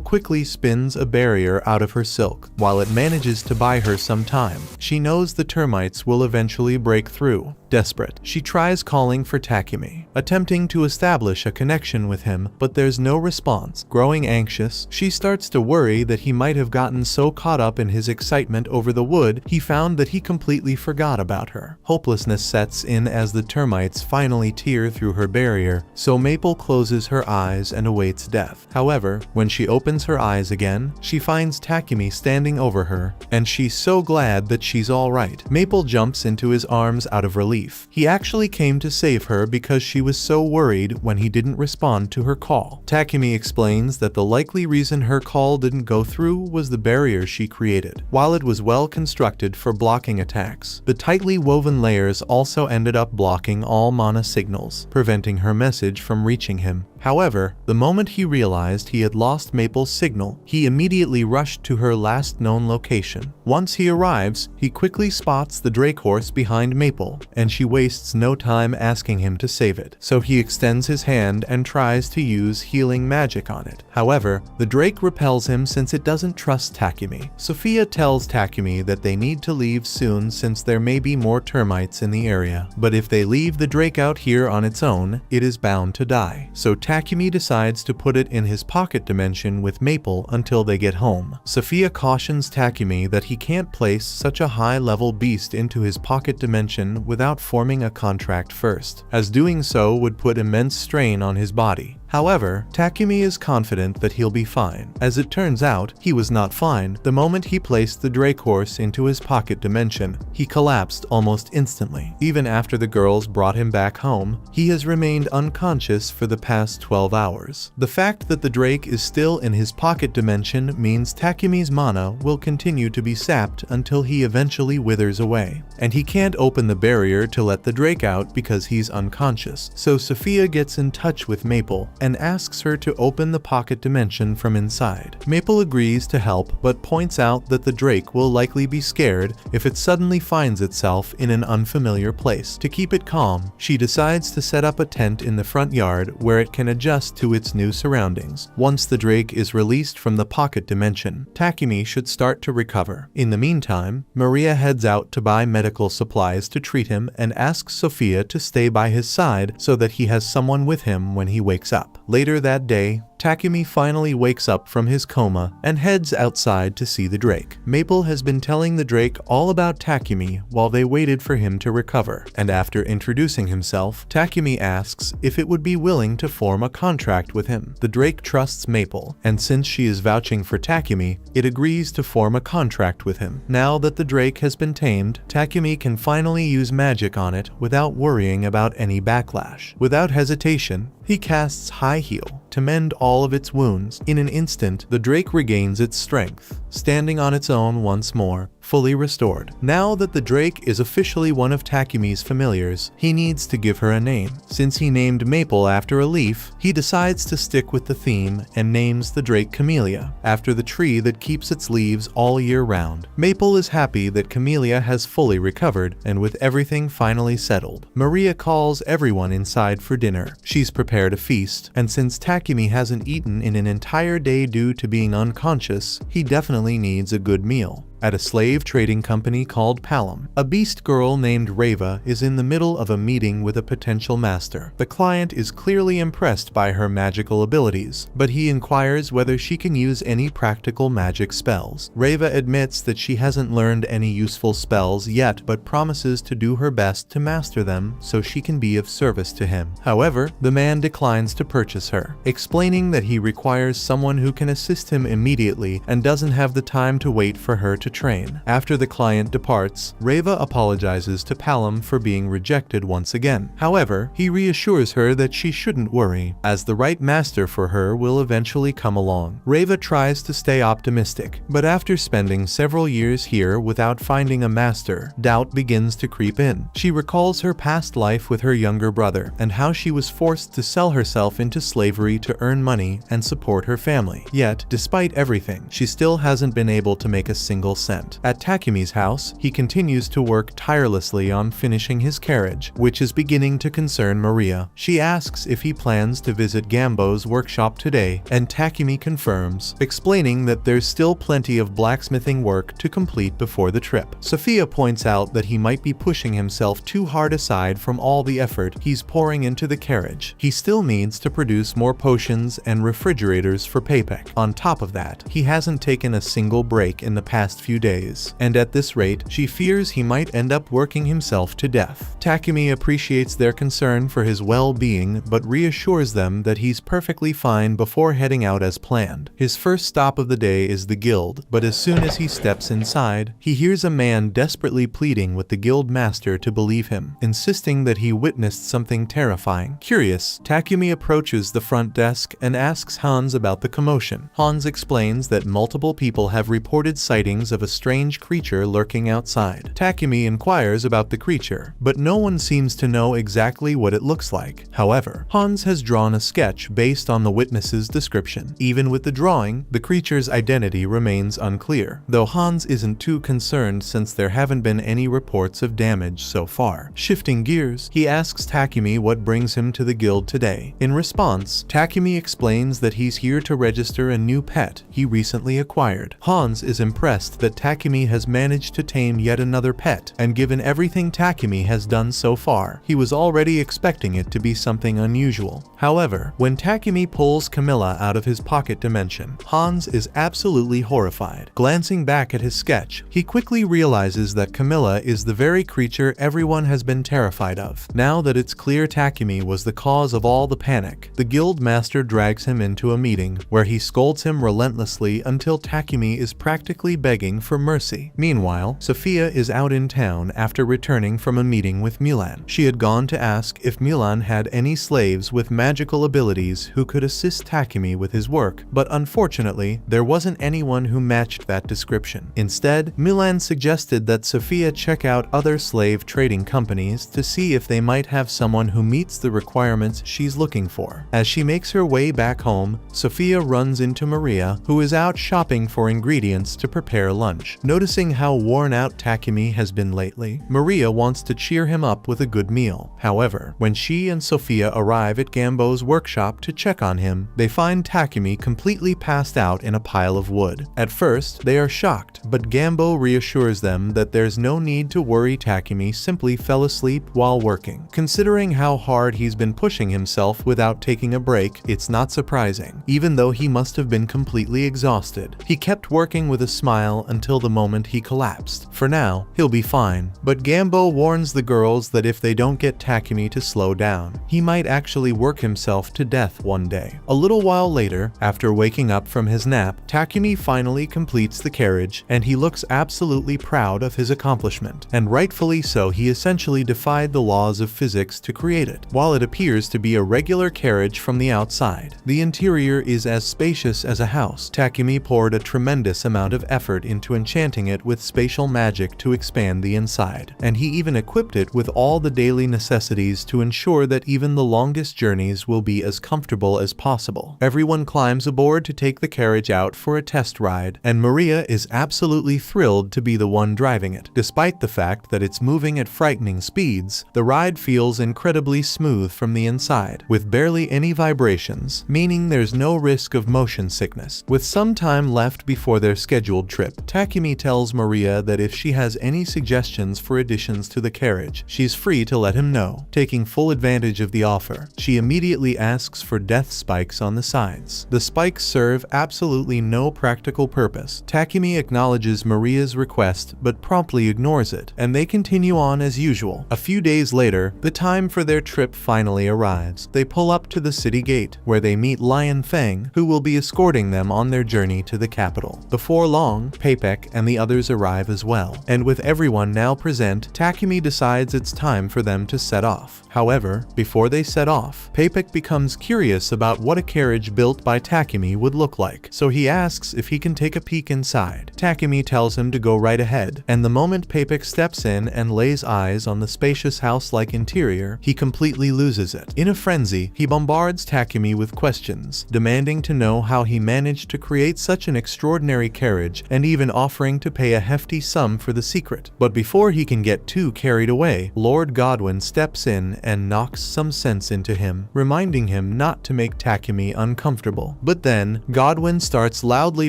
quickly spins a barrier out of her silk. While it manages to buy her some time, she knows the termites will eventually break through. Desperate, she tries calling for Takumi, attempting to establish a connection with him, but there's no response. Growing anxious, she starts to worry that he might have gotten so caught up in his excitement over the wood, he found that he completely forgot about her. Hopelessness sets in as the termites finally tear through her barrier, so Maple closes her eyes and awaits death. However, when she opens her eyes again, she finds Takumi standing over her, and she's so glad that she's alright. Maple jumps into his arms out of relief. He actually came to save her because she was so worried when he didn't respond to her call. Takumi explains that the likely reason her call didn't go through was the barrier she created. While it was well constructed for blocking attacks, the tightly woven layers also ended up blocking all mana signals, preventing her message from reaching him. However, the moment he realized he had lost Maple's signal, he immediately rushed to her last known location. Once he arrives, he quickly spots the drake horse behind Maple, and she wastes no time asking him to save it. So he extends his hand and tries to use healing magic on it. However, the drake repels him since it doesn't trust Takumi. Sophia tells Takumi that they need to leave soon since there may be more termites in the area, but if they leave the drake out here on its own, it is bound to die. So Takumi decides to put it in his pocket dimension with Maple until they get home. Sophia cautions Takumi that he can't place such a high-level beast into his pocket dimension without forming a contract first, as doing so would put immense strain on his body. However, Takumi is confident that he'll be fine. As it turns out, he was not fine. The moment he placed the Drake horse into his pocket dimension, he collapsed almost instantly. Even after the girls brought him back home, he has remained unconscious for the past 12 hours. The fact that the Drake is still in his pocket dimension means Takumi's mana will continue to be sapped until he eventually withers away. And he can't open the barrier to let the Drake out because he's unconscious. So Sophia gets in touch with Maple and asks her to open the pocket dimension from inside. Maple agrees to help but points out that the Drake will likely be scared if it suddenly finds itself in an unfamiliar place. To keep it calm, she decides to set up a tent in the front yard where it can adjust to its new surroundings. Once the Drake is released from the pocket dimension, Takumi should start to recover. In the meantime, Maria heads out to buy medical supplies to treat him and asks Sophia to stay by his side so that he has someone with him when he wakes up. Later that day, Takumi finally wakes up from his coma and heads outside to see the Drake. Maple has been telling the Drake all about Takumi while they waited for him to recover, and after introducing himself, Takumi asks if it would be willing to form a contract with him. The Drake trusts Maple, and since she is vouching for Takumi, it agrees to form a contract with him. Now that the Drake has been tamed, Takumi can finally use magic on it without worrying about any backlash. Without hesitation, he casts High Heal to mend all of its wounds. In an instant, the Drake regains its strength, standing on its own once more, fully restored. Now that the Drake is officially one of Takumi's familiars, he needs to give her a name. Since he named Maple after a leaf, he decides to stick with the theme and names the Drake Camellia, after the tree that keeps its leaves all year round. Maple is happy that Camellia has fully recovered, and with everything finally settled, Maria calls everyone inside for dinner. She's prepared a feast, and since Takumi hasn't eaten in an entire day due to being unconscious, he definitely needs a good meal. At a slave trading company called Palom, a beast girl named Reva is in the middle of a meeting with a potential master. The client is clearly impressed by her magical abilities, but he inquires whether she can use any practical magic spells. Reva admits that she hasn't learned any useful spells yet but promises to do her best to master them so she can be of service to him. However, the man declines to purchase her, explaining that he requires someone who can assist him immediately and doesn't have the time to wait for her to train. After the client departs, Reva apologizes to Palom for being rejected once again. However, he reassures her that she shouldn't worry, as the right master for her will eventually come along. Reva tries to stay optimistic, but after spending several years here without finding a master, doubt begins to creep in. She recalls her past life with her younger brother and how she was forced to sell herself into slavery to earn money and support her family. Yet, despite everything, she still hasn't been able to make a single cent. At Takumi's house, he continues to work tirelessly on finishing his carriage, which is beginning to concern Maria. She asks if he plans to visit Gambo's workshop today, and Takumi confirms, explaining that there's still plenty of blacksmithing work to complete before the trip. Sophia points out that he might be pushing himself too hard aside from all the effort he's pouring into the carriage. He still needs to produce more potions and refrigerators for Paypek. On top of that, he hasn't taken a single break in the past few days, and at this rate, she fears he might end up working himself to death. Takumi appreciates their concern for his well-being, but reassures them that he's perfectly fine before heading out as planned. His first stop of the day is the guild, but as soon as he steps inside, he hears a man desperately pleading with the guild master to believe him, insisting that he witnessed something terrifying. Curious, Takumi approaches the front desk and asks Hans about the commotion. Hans explains that multiple people have reported sightings of a strange creature lurking outside. Takumi inquires about the creature, but no one seems to know exactly what it looks like. However, Hans has drawn a sketch based on the witness's description. Even with the drawing, the creature's identity remains unclear, though Hans isn't too concerned since there haven't been any reports of damage so far. Shifting gears, he asks Takumi what brings him to the guild today. In response, Takumi explains that he's here to register a new pet he recently acquired. Hans is impressed that Takumi has managed to tame yet another pet, and given everything Takumi has done so far, he was already expecting it to be something unusual. However, when Takumi pulls Camilla out of his pocket dimension, Hans is absolutely horrified. Glancing back at his sketch, he quickly realizes that Camilla is the very creature everyone has been terrified of. Now that it's clear Takumi was the cause of all the panic, the guild master drags him into a meeting where he scolds him relentlessly until Takumi is practically begging for mercy. Meanwhile, Sophia is out in town after returning from a meeting with Mulan. She had gone to ask if Mulan had any slaves with magical abilities who could assist Takumi with his work, but unfortunately, there wasn't anyone who matched that description. Instead, Mulan suggested that Sophia check out other slave trading companies to see if they might have someone who meets the requirements she's looking for. As she makes her way back home, Sophia runs into Maria, who is out shopping for ingredients to prepare lunch. Noticing how worn out Takumi has been lately, Maria wants to cheer him up with a good meal. However, when she and Sophia arrive at Gambo's workshop to check on him, they find Takumi completely passed out in a pile of wood. At first, they are shocked, but Gambo reassures them that there's no need to worry. Takumi simply fell asleep while working. Considering how hard he's been pushing himself without taking a break, it's not surprising. Even though he must have been completely exhausted, he kept working with a smile until the moment he collapsed. For now, he'll be fine, but Gambo warns the girls that if they don't get Takumi to slow down, he might actually work himself to death one day. A little while later, after waking up from his nap, Takumi finally completes the carriage, and he looks absolutely proud of his accomplishment. And rightfully so, he essentially defied the laws of physics to create it. While it appears to be a regular carriage from the outside, the interior is as spacious as a house. Takumi poured a tremendous amount of effort into enchanting it with spatial magic to expand the inside, and he even equipped it with all the daily necessities to ensure that even the longest journeys will be as comfortable as possible. Everyone climbs aboard to take the carriage out for a test ride, and Maria is absolutely thrilled to be the one driving it. Despite the fact that it's moving at frightening speeds, the ride feels incredibly smooth from the inside, with barely any vibrations, meaning there's no risk of motion sickness. With some time left before their scheduled trip, Takumi tells Maria that if she has any suggestions for additions to the carriage, she's free to let him know. Taking full advantage of the offer, she immediately asks for death spikes on the sides. The spikes serve absolutely no practical purpose. Takumi acknowledges Maria's request but promptly ignores it, and they continue on as usual. A few days later, the time for their trip finally arrives. They pull up to the city gate, where they meet Lion Feng, who will be escorting them on their journey to the capital. Before long, Papek and the others arrive as well, and with everyone now present, Takumi decides it's time for them to set off. However, before they set off, Papek becomes curious about what a carriage built by Takumi would look like, so he asks if he can take a peek inside. Takumi tells him to go right ahead, and the moment Papek steps in and lays eyes on the spacious house-like interior, he completely loses it. In a frenzy, he bombards Takumi with questions, demanding to know how he managed to create such an extraordinary carriage and even offering to pay a hefty sum for the secret. But before he can get too carried away, Lord Godwin steps in and knocks some sense into him, reminding him not to make Takumi uncomfortable. But then, Godwin starts loudly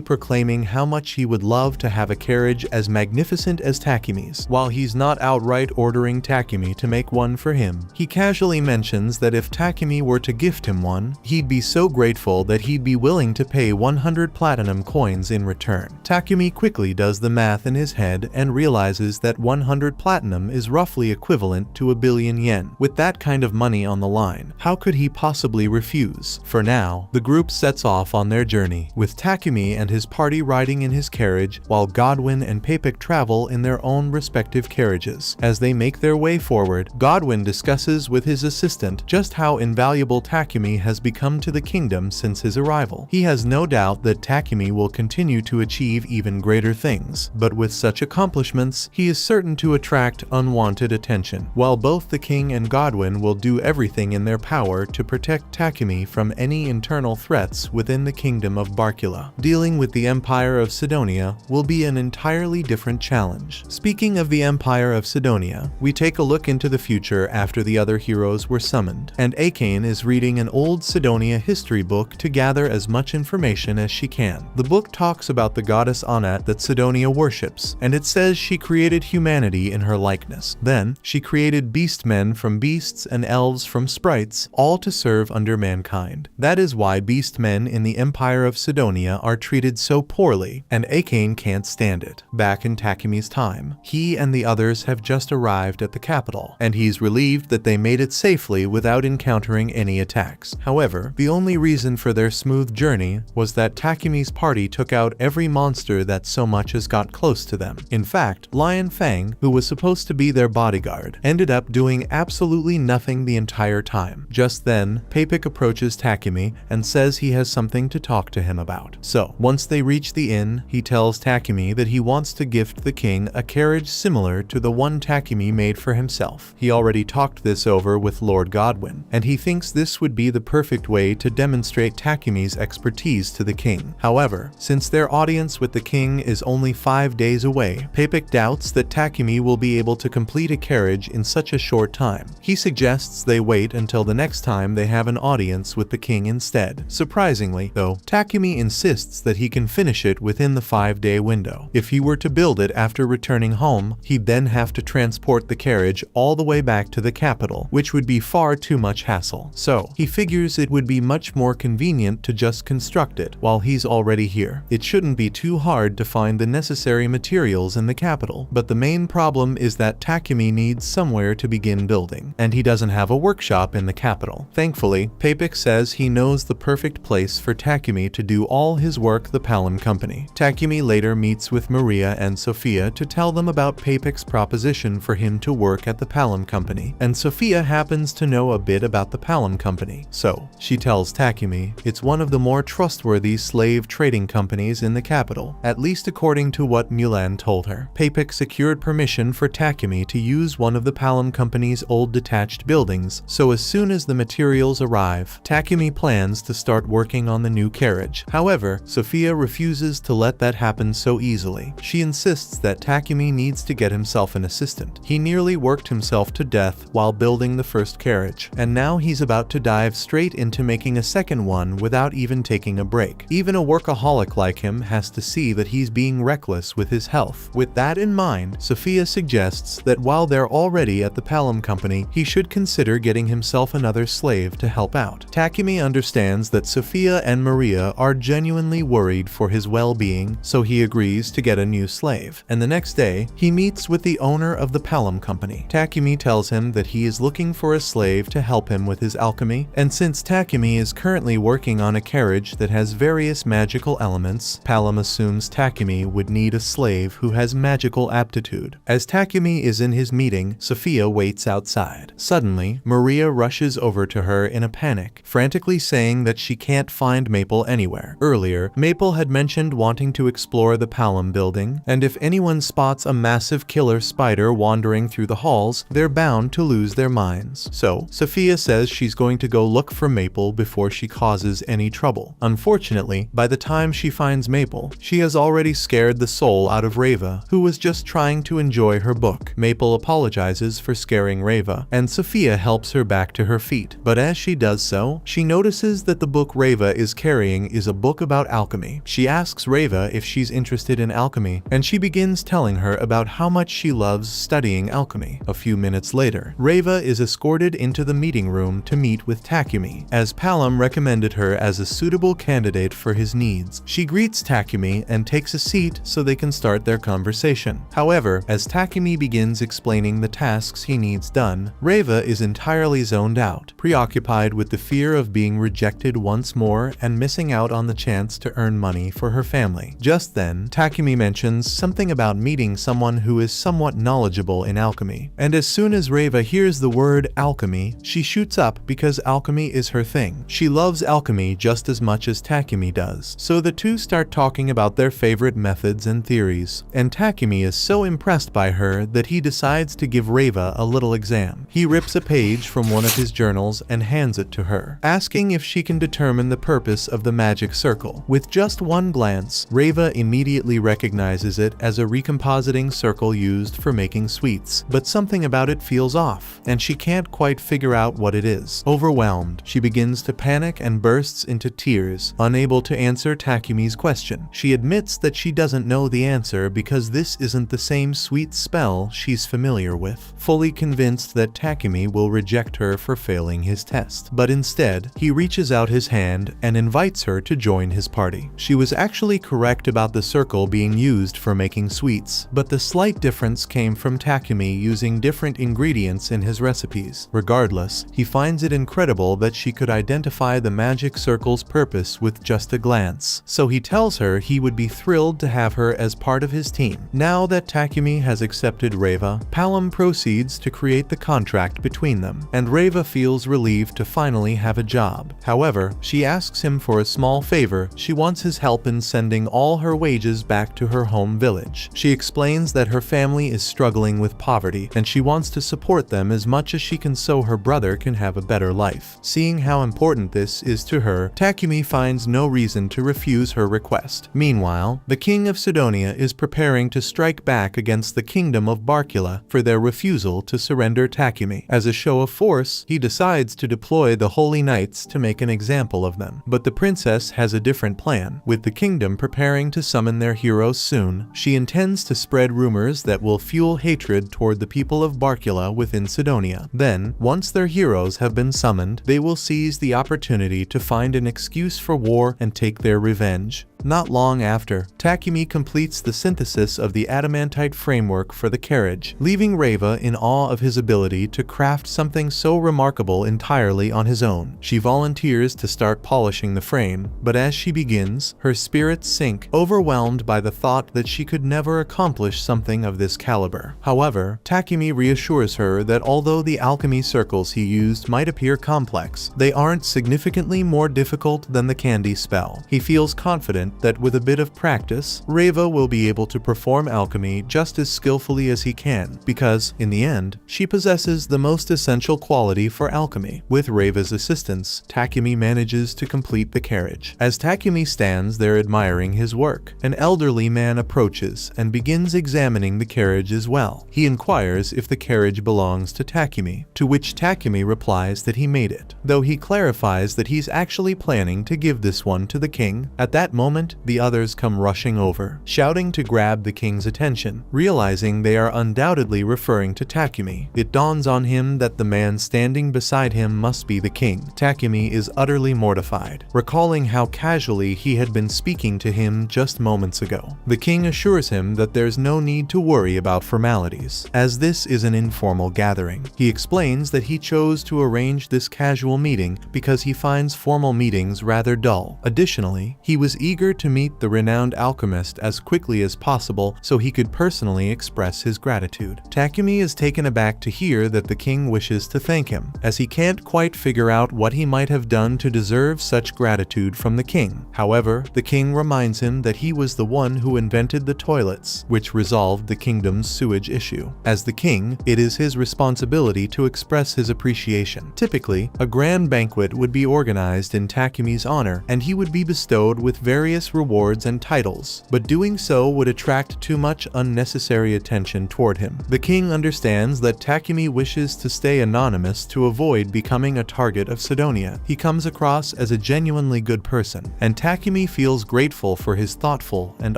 proclaiming how much he would love to have a carriage as magnificent as Takumi's. While he's not outright ordering Takumi to make one for him, he casually mentions that if Takumi were to gift him one, he'd be so grateful that he'd be willing to pay 100 platinum coins in return. Takumi quickly does the math in his head and realizes that 100 platinum is roughly equivalent to 1 billion yen. With that kind of money on the line, how could he possibly refuse? For now, the group sets off on their journey, with Takumi and his party riding in his carriage, while Godwin and Papek travel in their own respective carriages. As they make their way forward, Godwin discusses with his assistant just how invaluable Takumi has become to the kingdom since his arrival. He has no doubt that Takumi will continue to achieve even greater things, but with such accomplishments, he is certain to attract unwanted attention. While both the king and Godwin will do everything in their power to protect Takumi from any internal threats within the kingdom of Barkula, dealing with the Empire of Sidonia will be an entirely different challenge. Speaking of the Empire of Sidonia, we take a look into the future after the other heroes were summoned, and Akane is reading an old Sidonia history book to gather as much information as she can. The book talks about the goddess Anat god that Sidonia worships, and it says she created humanity in her likeness. Then, she created beast-men from beasts and elves from sprites, all to serve under mankind. That is why beast-men in the Empire of Sidonia are treated so poorly, and Akane can't stand it. Back in Takumi's time, he and the others have just arrived at the capital, and he's relieved that they made it safely without encountering any attacks. However, the only reason for their smooth journey was that Takumi's party took out every monster that so much as got close to them. In fact, Lion Fang, who was supposed to be their bodyguard, ended up doing absolutely nothing the entire time. Just then, Papik approaches Takumi and says he has something to talk to him about. So, once they reach the inn, he tells Takumi that he wants to gift the king a carriage similar to the one Takumi made for himself. He already talked this over with Lord Godwin, and he thinks this would be the perfect way to demonstrate Takumi's expertise to the king. However, since their audience with the king is only 5 days away, Papik doubts that Takumi will be able to complete a carriage in such a short time. He suggests they wait until the next time they have an audience with the king instead. Surprisingly, though, Takumi insists that he can finish it within the 5-day window. If he were to build it after returning home, he'd then have to transport the carriage all the way back to the capital, which would be far too much hassle. So, he figures it would be much more convenient to just construct it while he's already here. It shouldn't be too hard to find the necessary materials in the capital, but the main problem is that Takumi needs somewhere to begin building, and he doesn't have a workshop in the capital. Thankfully, Papik says he knows the perfect place for Takumi to do all his work, the Palm Company. Takumi later meets with Maria and Sophia to tell them about Papik's proposition for him to work at the Palm Company, and Sophia happens to know a bit about the Palm Company. So, she tells Takumi it's one of the more trustworthy slave trading companies in the capital, at least according to what Mulan told her. Papik secured permission for Takumi to use one of the Palm Company's old detached buildings, so as soon as the materials arrive, Takumi plans to start working on the new carriage. However, Sophia refuses to let that happen so easily. She insists that Takumi needs to get himself an assistant. He nearly worked himself to death while building the first carriage, and now he's about to dive straight into making a second one without even taking a break. Even a workaholic like him has to see that he's being reckless with his health. With that in mind, Sophia suggests that while they're already at the Palm Company, he should consider getting himself another slave to help out. Takumi understands that Sophia and Maria are genuinely worried for his well-being, so he agrees to get a new slave. And the next day, he meets with the owner of the Palm Company. Takumi tells him that he is looking for a slave to help him with his alchemy, and since Takumi is currently working on a carriage that has various magical elements, Palm assumes Takumi would need a slave who has magical aptitude. As Takumi is in his meeting, Sophia waits outside. Suddenly, Maria rushes over to her in a panic, frantically saying that she can't find Maple anywhere. Earlier, Maple had mentioned wanting to explore the Palm building, and if anyone spots a massive killer spider wandering through the halls, they're bound to lose their minds. So, Sophia says she's going to go look for Maple before she causes any trouble. Unfortunately, by the time she finds Maple, she has already scared the soul out of Reva, who was just trying to enjoy her book. Maple apologizes for scaring Reva, and Sophia helps her back to her feet. But as she does so, she notices that the book Reva is carrying is a book about alchemy. She asks Reva if she's interested in alchemy, and she begins telling her about how much she loves studying alchemy. A few minutes later, Reva is escorted into the meeting room to meet with Takumi, as Palm recommended her as a suitable candidate for his needs. She greets Takumi and takes a seat so they can start their conversation. However, as Takumi begins explaining the tasks he needs done, Reva is entirely zoned out, preoccupied with the fear of being rejected once more and missing out on the chance to earn money for her family. Just then, Takumi mentions something about meeting someone who is somewhat knowledgeable in alchemy, and as soon as Reva hears the word alchemy, she shoots up because alchemy is her thing. She loves alchemy just as much as Takumi does, so the two start talking about their favorite methods and theories, and Takumi is so impressed by her that he decides to give Reva a little exam. He rips a page from one of his journals and hands it to her, asking if she can determine the purpose of the magic circle. With just one glance, Reva immediately recognizes it as a recompositing circle used for making sweets, but something about it feels off, and she can't quite figure out what it is. Overwhelmed, she begins to panic and bursts into tears, unable to answer Takumi's question. She admits that that she doesn't know the answer because this isn't the same sweet spell she's familiar with, fully convinced that Takumi will reject her for failing his test. But instead, he reaches out his hand and invites her to join his party. She was actually correct about the circle being used for making sweets, but the slight difference came from Takumi using different ingredients in his recipes. Regardless, he finds it incredible that she could identify the magic circle's purpose with just a glance, so he tells her he would be thrilled to have her as part of his team. Now that Takumi has accepted Reva, Palom proceeds to create the contract between them, and Reva feels relieved to finally have a job. However, she asks him for a small favor. She wants his help in sending all her wages back to her home village. She explains that her family is struggling with poverty, and she wants to support them as much as she can so her brother can have a better life. Seeing how important this is to her, Takumi finds no reason to refuse her request. Meanwhile, the king of Sidonia is preparing to strike back against the kingdom of Barkula for their refusal to surrender Takumi. As a show of force, he decides to deploy the Holy Knights to make an example of them. But the princess has a different plan. With the kingdom preparing to summon their heroes soon, she intends to spread rumors that will fuel hatred toward the people of Barkula within Sidonia. Then, once their heroes have been summoned, they will seize the opportunity to find an excuse for war and take their revenge. Not long after, Takumi completes the synthesis of the adamantite framework for the carriage, leaving Reva in awe of his ability to craft something so remarkable entirely on his own. She volunteers to start polishing the frame, but as she begins, her spirits sink, overwhelmed by the thought that she could never accomplish something of this caliber. However, Takumi reassures her that although the alchemy circles he used might appear complex, they aren't significantly more difficult than the candy spell. He feels confident that with a bit of practice, Reva will be able to perform alchemy just as skillfully as he can, because, in the end, she possesses the most essential quality for alchemy. With Reva's assistance, Takumi manages to complete the carriage. As Takumi stands there admiring his work, an elderly man approaches and begins examining the carriage as well. He inquires if the carriage belongs to Takumi, to which Takumi replies that he made it, though he clarifies that he's actually planning to give this one to the king. At that moment, the others come rushing over, shouting to grab the king's attention. Realizing they are undoubtedly referring to Takumi, it dawns on him that the man standing beside him must be the king. Takumi is utterly mortified, recalling how casually he had been speaking to him just moments ago. The king assures him that there's no need to worry about formalities, as this is an informal gathering. He explains that he chose to arrange this casual meeting because he finds formal meetings rather dull. Additionally, he was eager to meet the renowned alchemist as quickly as possible so he could personally express his gratitude. Takumi is taken aback to hear that the king wishes to thank him, as he can't quite figure out what he might have done to deserve such gratitude from the king. However, the king reminds him that he was the one who invented the toilets, which resolved the kingdom's sewage issue. As the king, it is his responsibility to express his appreciation. Typically, a grand banquet would be organized in Takumi's honor, and he would be bestowed with various rewards and titles, but doing so would attract too much unnecessary attention toward him. The king understands that Takumi wishes to stay anonymous to avoid becoming a target of Sidonia. He comes across as a genuinely good person, and Takumi feels grateful for his thoughtful and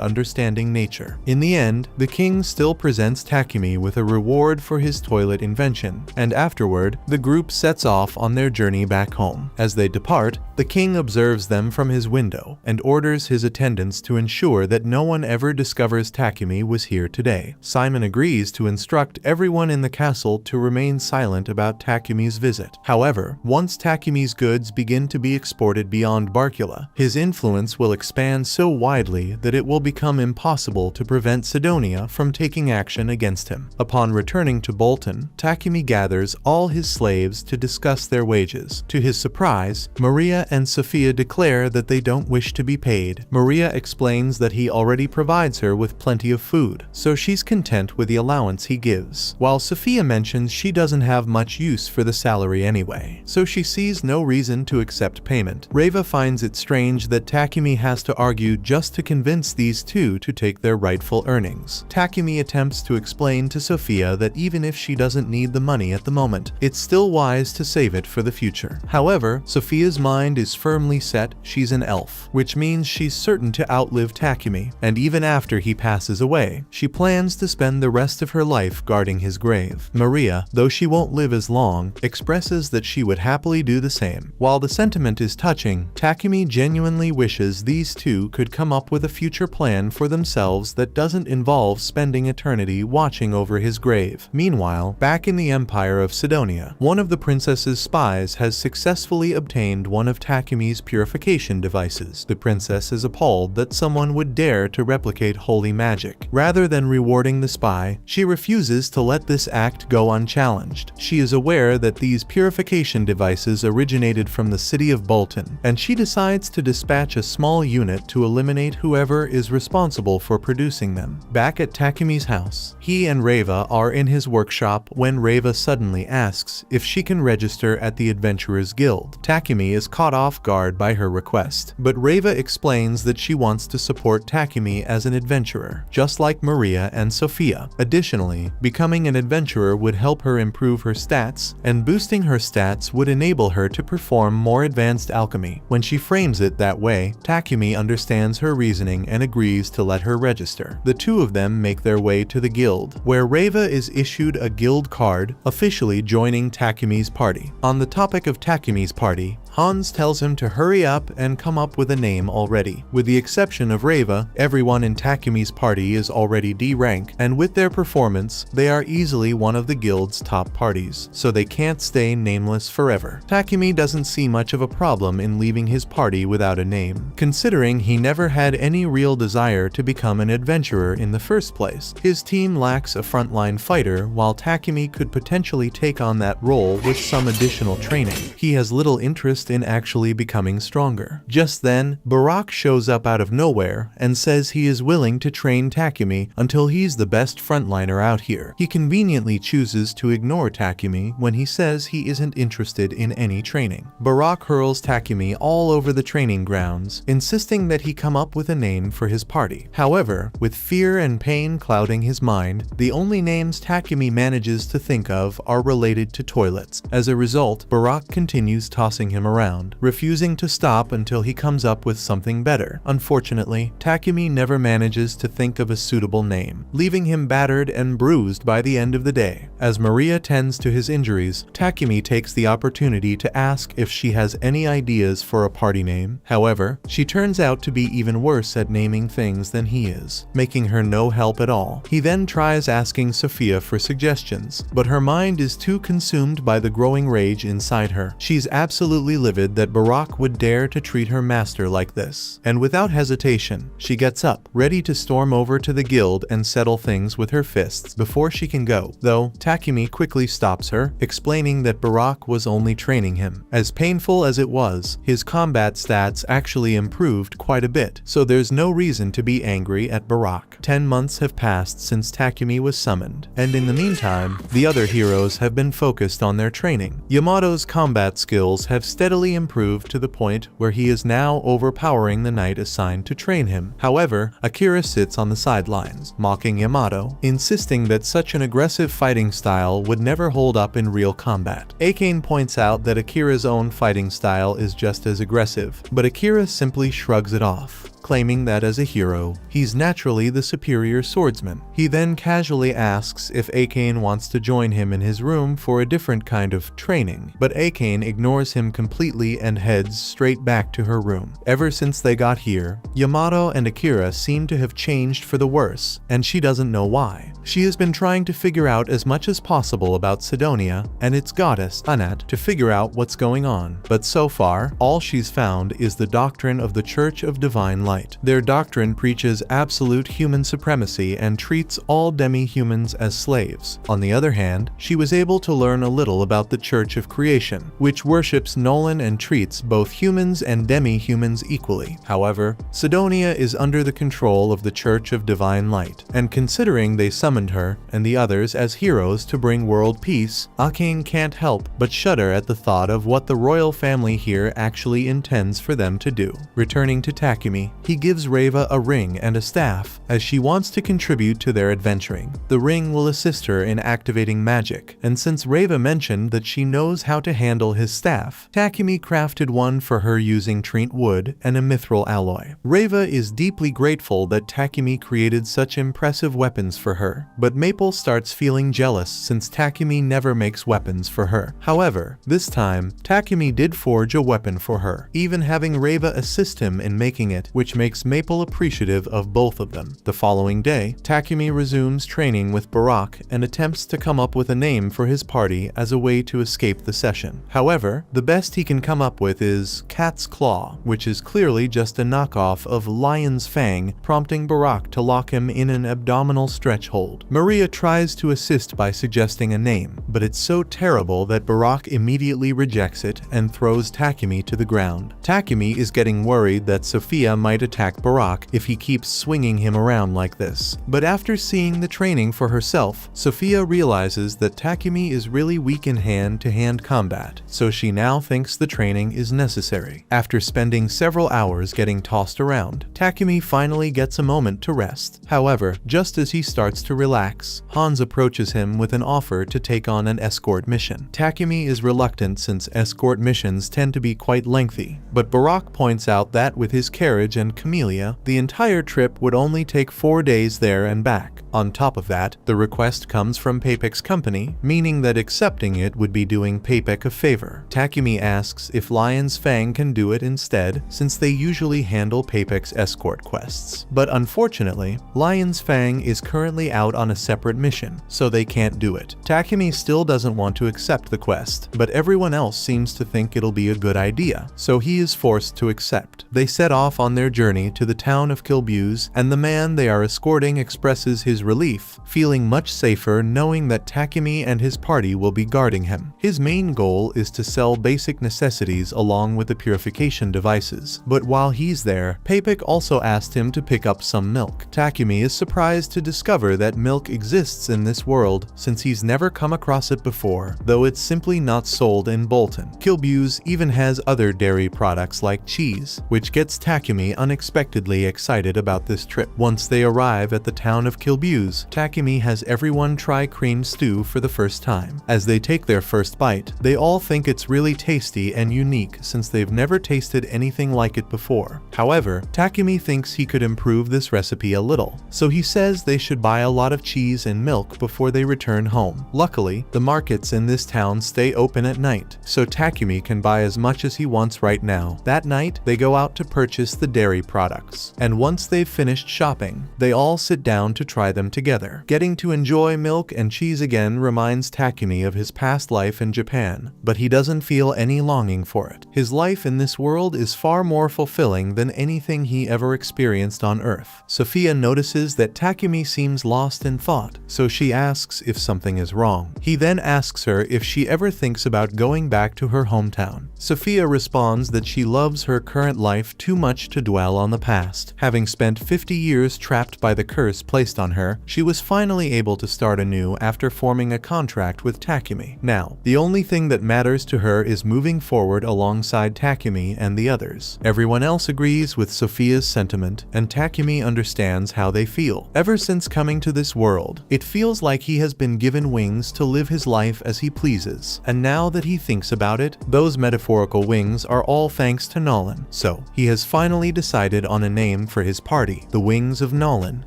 understanding nature. In the end, the king still presents Takumi with a reward for his toilet invention, and afterward, the group sets off on their journey back home. As they depart, the king observes them from his window and orders his attendants to ensure that no one ever discovers Takumi was here today. Simon agrees to instruct everyone in the castle to remain silent about Takumi's visit. However, once Takumi's goods begin to be exported beyond Barkula, his influence will expand so widely that it will become impossible to prevent Sidonia from taking action against him. Upon returning to Bolton, Takumi gathers all his slaves to discuss their wages. To his surprise, Maria and Sophia declare that they don't wish to be paid. Maria explains that he already provides her with plenty of food, so she's content with the allowance he gives, while Sophia mentions she doesn't have much use for the salary anyway, so she sees no reason to accept payment. Reva finds it strange that Takumi has to argue just to convince these two to take their rightful earnings. Takumi attempts to explain to Sophia that even if she doesn't need the money at the moment, it's still wise to save it for the future. However, Sophia's mind is firmly set. She's an elf, which means she she's certain to outlive Takumi, and even after he passes away, she plans to spend the rest of her life guarding his grave. Maria, though she won't live as long, expresses that she would happily do the same. While the sentiment is touching, Takumi genuinely wishes these two could come up with a future plan for themselves that doesn't involve spending eternity watching over his grave. Meanwhile, back in the Empire of Sidonia, one of the princess's spies has successfully obtained one of Takumi's purification devices. The princess is appalled that someone would dare to replicate holy magic. Rather than rewarding the spy, she refuses to let this act go unchallenged. She is aware that these purification devices originated from the city of Bolton, and she decides to dispatch a small unit to eliminate whoever is responsible for producing them. Back at Takumi's house, he and Reva are in his workshop when Reva suddenly asks if she can register at the Adventurers Guild. Takumi is caught off guard by her request, but Reva explains that she wants to support Takumi as an adventurer, just like Maria and Sophia. Additionally, becoming an adventurer would help her improve her stats, and boosting her stats would enable her to perform more advanced alchemy. When she frames it that way, Takumi understands her reasoning and agrees to let her register. The two of them make their way to the guild, where Reva is issued a guild card, officially joining Takumi's party. On the topic of Takumi's party, Hans tells him to hurry up and come up with a name already. With the exception of Reva, everyone in Takumi's party is already D rank, and with their performance, they are easily one of the guild's top parties, so they can't stay nameless forever. Takumi doesn't see much of a problem in leaving his party without a name, considering he never had any real desire to become an adventurer in the first place. His team lacks a frontline fighter, while Takumi could potentially take on that role with some additional training. He has little interest in actually becoming stronger. Just then, Barak shows up out of nowhere and says he is willing to train Takumi until he's the best frontliner out here. He conveniently chooses to ignore Takumi when he says he isn't interested in any training. Barak hurls Takumi all over the training grounds, insisting that he come up with a name for his party. However, with fear and pain clouding his mind, the only names Takumi manages to think of are related to toilets. As a result, Barak continues tossing him around, refusing to stop until he comes up with something better. Unfortunately, Takumi never manages to think of a suitable name, leaving him battered and bruised by the end of the day. As Maria tends to his injuries, Takumi takes the opportunity to ask if she has any ideas for a party name. However, she turns out to be even worse at naming things than he is, making her no help at all. He then tries asking Sophia for suggestions, but her mind is too consumed by the growing rage inside her. She's absolutely livid that Barak would dare to treat her master like this, and without hesitation, she gets up, ready to storm over to the guild and settle things with her fists before she can go, though Takumi quickly stops her, explaining that Barak was only training him. As painful as it was, his combat stats actually improved quite a bit, so there's no reason to be angry at Barak. 10 months have passed since Takumi was summoned, and in the meantime, the other heroes have been focused on their training. Yamato's combat skills have steadily improved to the point where he is now overpowering the knight assigned to train him. However, Akira sits on the sidelines, mocking Yamato, insisting that such an aggressive fighting style would never hold up in real combat. Akane points out that Akira's own fighting style is just as aggressive, but Akira simply shrugs it off, claiming that as a hero, he's naturally the superior swordsman. He then casually asks if Akane wants to join him in his room for a different kind of training, but Akane ignores him completely and heads straight back to her room. Ever since they got here, Yamato and Akira seem to have changed for the worse, and she doesn't know why. She has been trying to figure out as much as possible about Sidonia and its goddess, Anat, to figure out what's going on, but so far, all she's found is the doctrine of the Church of Divine Light. Their doctrine preaches absolute human supremacy and treats all demi-humans as slaves. On the other hand, she was able to learn a little about the Church of Creation, which worships Nolan and treats both humans and demi-humans equally. However, Sidonia is under the control of the Church of Divine Light, and considering they summoned her and the others as heroes to bring world peace, Akane can't help but shudder at the thought of what the royal family here actually intends for them to do. Returning to Takumi, he gives Reva a ring and a staff, as she wants to contribute to their adventuring. The ring will assist her in activating magic, and since Reva mentioned that she knows how to handle his staff, Takumi crafted one for her using Trent wood and a mithril natural alloy. Reva is deeply grateful that Takumi created such impressive weapons for her, but Maple starts feeling jealous since Takumi never makes weapons for her. However, this time, Takumi did forge a weapon for her, even having Reva assist him in making it, which makes Maple appreciative of both of them. The following day, Takumi resumes training with Barak and attempts to come up with a name for his party as a way to escape the session. However, the best he can come up with is Cat's Claw, which is clearly just a knockoff of Lion's Fang, prompting Barak to lock him in an abdominal stretch hold. Maria tries to assist by suggesting a name, but it's so terrible that Barak immediately rejects it and throws Takumi to the ground. Takumi is getting worried that Sophia might attack Barak if he keeps swinging him around like this. But after seeing the training for herself, Sophia realizes that Takumi is really weak in hand-to-hand combat, so she now thinks the training is necessary. After spending several hours getting tossed around, Takumi finally gets a moment to rest. However, just as he starts to relax, Hans approaches him with an offer to take on an escort mission. Takumi is reluctant since escort missions tend to be quite lengthy, but Barak points out that with his carriage and Camellia, the entire trip would only take 4 days there and back. On top of that, the request comes from Papek's company, meaning that accepting it would be doing Papek a favor. Takumi asks if Lion's Fang can do it instead, since they usually handle Papek's escort quests. But unfortunately, Lion's Fang is currently out on a separate mission, so they can't do it. Takumi still doesn't want to accept the quest, but everyone else seems to think it'll be a good idea, so he is forced to accept. They set off on their journey to the town of Kilbuse, and the man they are escorting expresses his relief, feeling much safer knowing that Takumi and his party will be guarding him. His main goal is to sell basic necessities along with the purification devices, but while he's there, Papek also asked him to pick up some milk. Takumi is surprised to discover that milk exists in this world since he's never come across it before, though it's simply not sold in Bolton. Kilbuse even has other dairy products like cheese, which gets Takumi unexpectedly excited about this trip. Once they arrive at the town of Kilbuse, Takumi has everyone try cream stew for the first time. As they take their first bite, they all think it's really tasty and unique since they've never tasted anything like it before. However, Takumi thinks he could improve this recipe a little, so he says they should buy a lot of cheese and milk before they return home. Luckily, the markets in this town stay open at night, so Takumi can buy as much as he wants right now. That night, they go out to purchase the dairy products, and once they've finished shopping, they all sit down to try them together. Getting to enjoy milk and cheese again reminds Takumi of his past life in Japan, but he doesn't feel any longing for it. His life in this world is far more fulfilling than anything he ever experienced on Earth. Sophia notices that Takumi seems lost in thought, so she asks if something is wrong. He then asks her if she ever thinks about going back to her hometown. Sophia responds that she loves her current life too much to dwell on the past. Having spent 50 years trapped by the curse placed on her, she was finally able to start anew after forming a contract with Takumi. Now, the only thing that matters to her is moving forward alongside Takumi and the others. Everyone else agrees with Sophia's sentiment, and Takumi understands how they feel. Ever since coming to this world, it feels like he has been given wings to live his life as he pleases, and now that he thinks about it, those metaphorical wings are all thanks to Nolan. So, he has finally decided on a name for his party, the Wings of Nolan.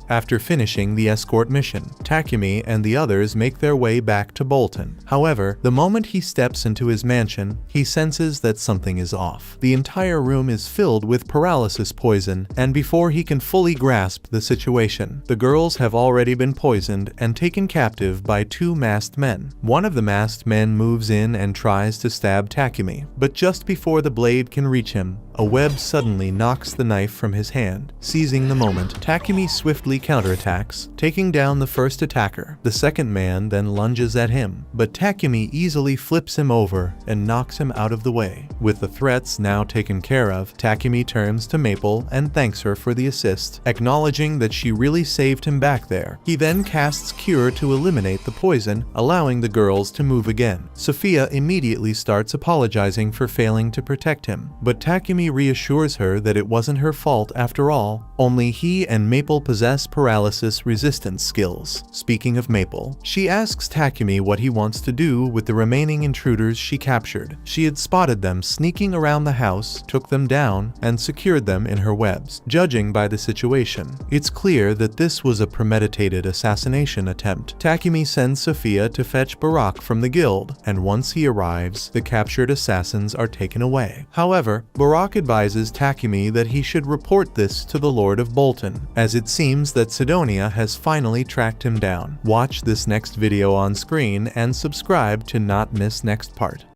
After finishing the escort mission, Takumi and the others make their way back to Bolton. However, the moment he steps into his mansion, he senses that something is off. The entire room is filled with paralysis poison, and before he can fully grasp the situation, the girls have already been poisoned and taken captive by 2 masked men. One of the masked men moves in and tries to stab Takumi, but just before the blade can reach him, a web suddenly knocks the knife from his hand. Seizing the moment, Takumi swiftly counterattacks, taking down the first attacker. The second man then lunges at him, but Takumi easily flips him over and knocks him out of the way. With the threats now taken care of, Takumi turns to Maple and thanks her for the assist, acknowledging that she really saved him back there. He then casts Cure to eliminate the poison, allowing the girls to move again. Sophia immediately starts apologizing for failing to protect him, but Takumi Takumi reassures her that it wasn't her fault after all, only he and Maple possess paralysis resistance skills. Speaking of Maple, she asks Takumi what he wants to do with the remaining intruders she captured. She had spotted them sneaking around the house, took them down, and secured them in her webs. Judging by the situation, it's clear that this was a premeditated assassination attempt. Takumi sends Sophia to fetch Barak from the guild, and once he arrives, the captured assassins are taken away. However, Barak advises Takumi that he should report this to the Lord of Bolton, as it seems that Sidonia has finally tracked him down. Watch this next video on screen and subscribe to not miss next part.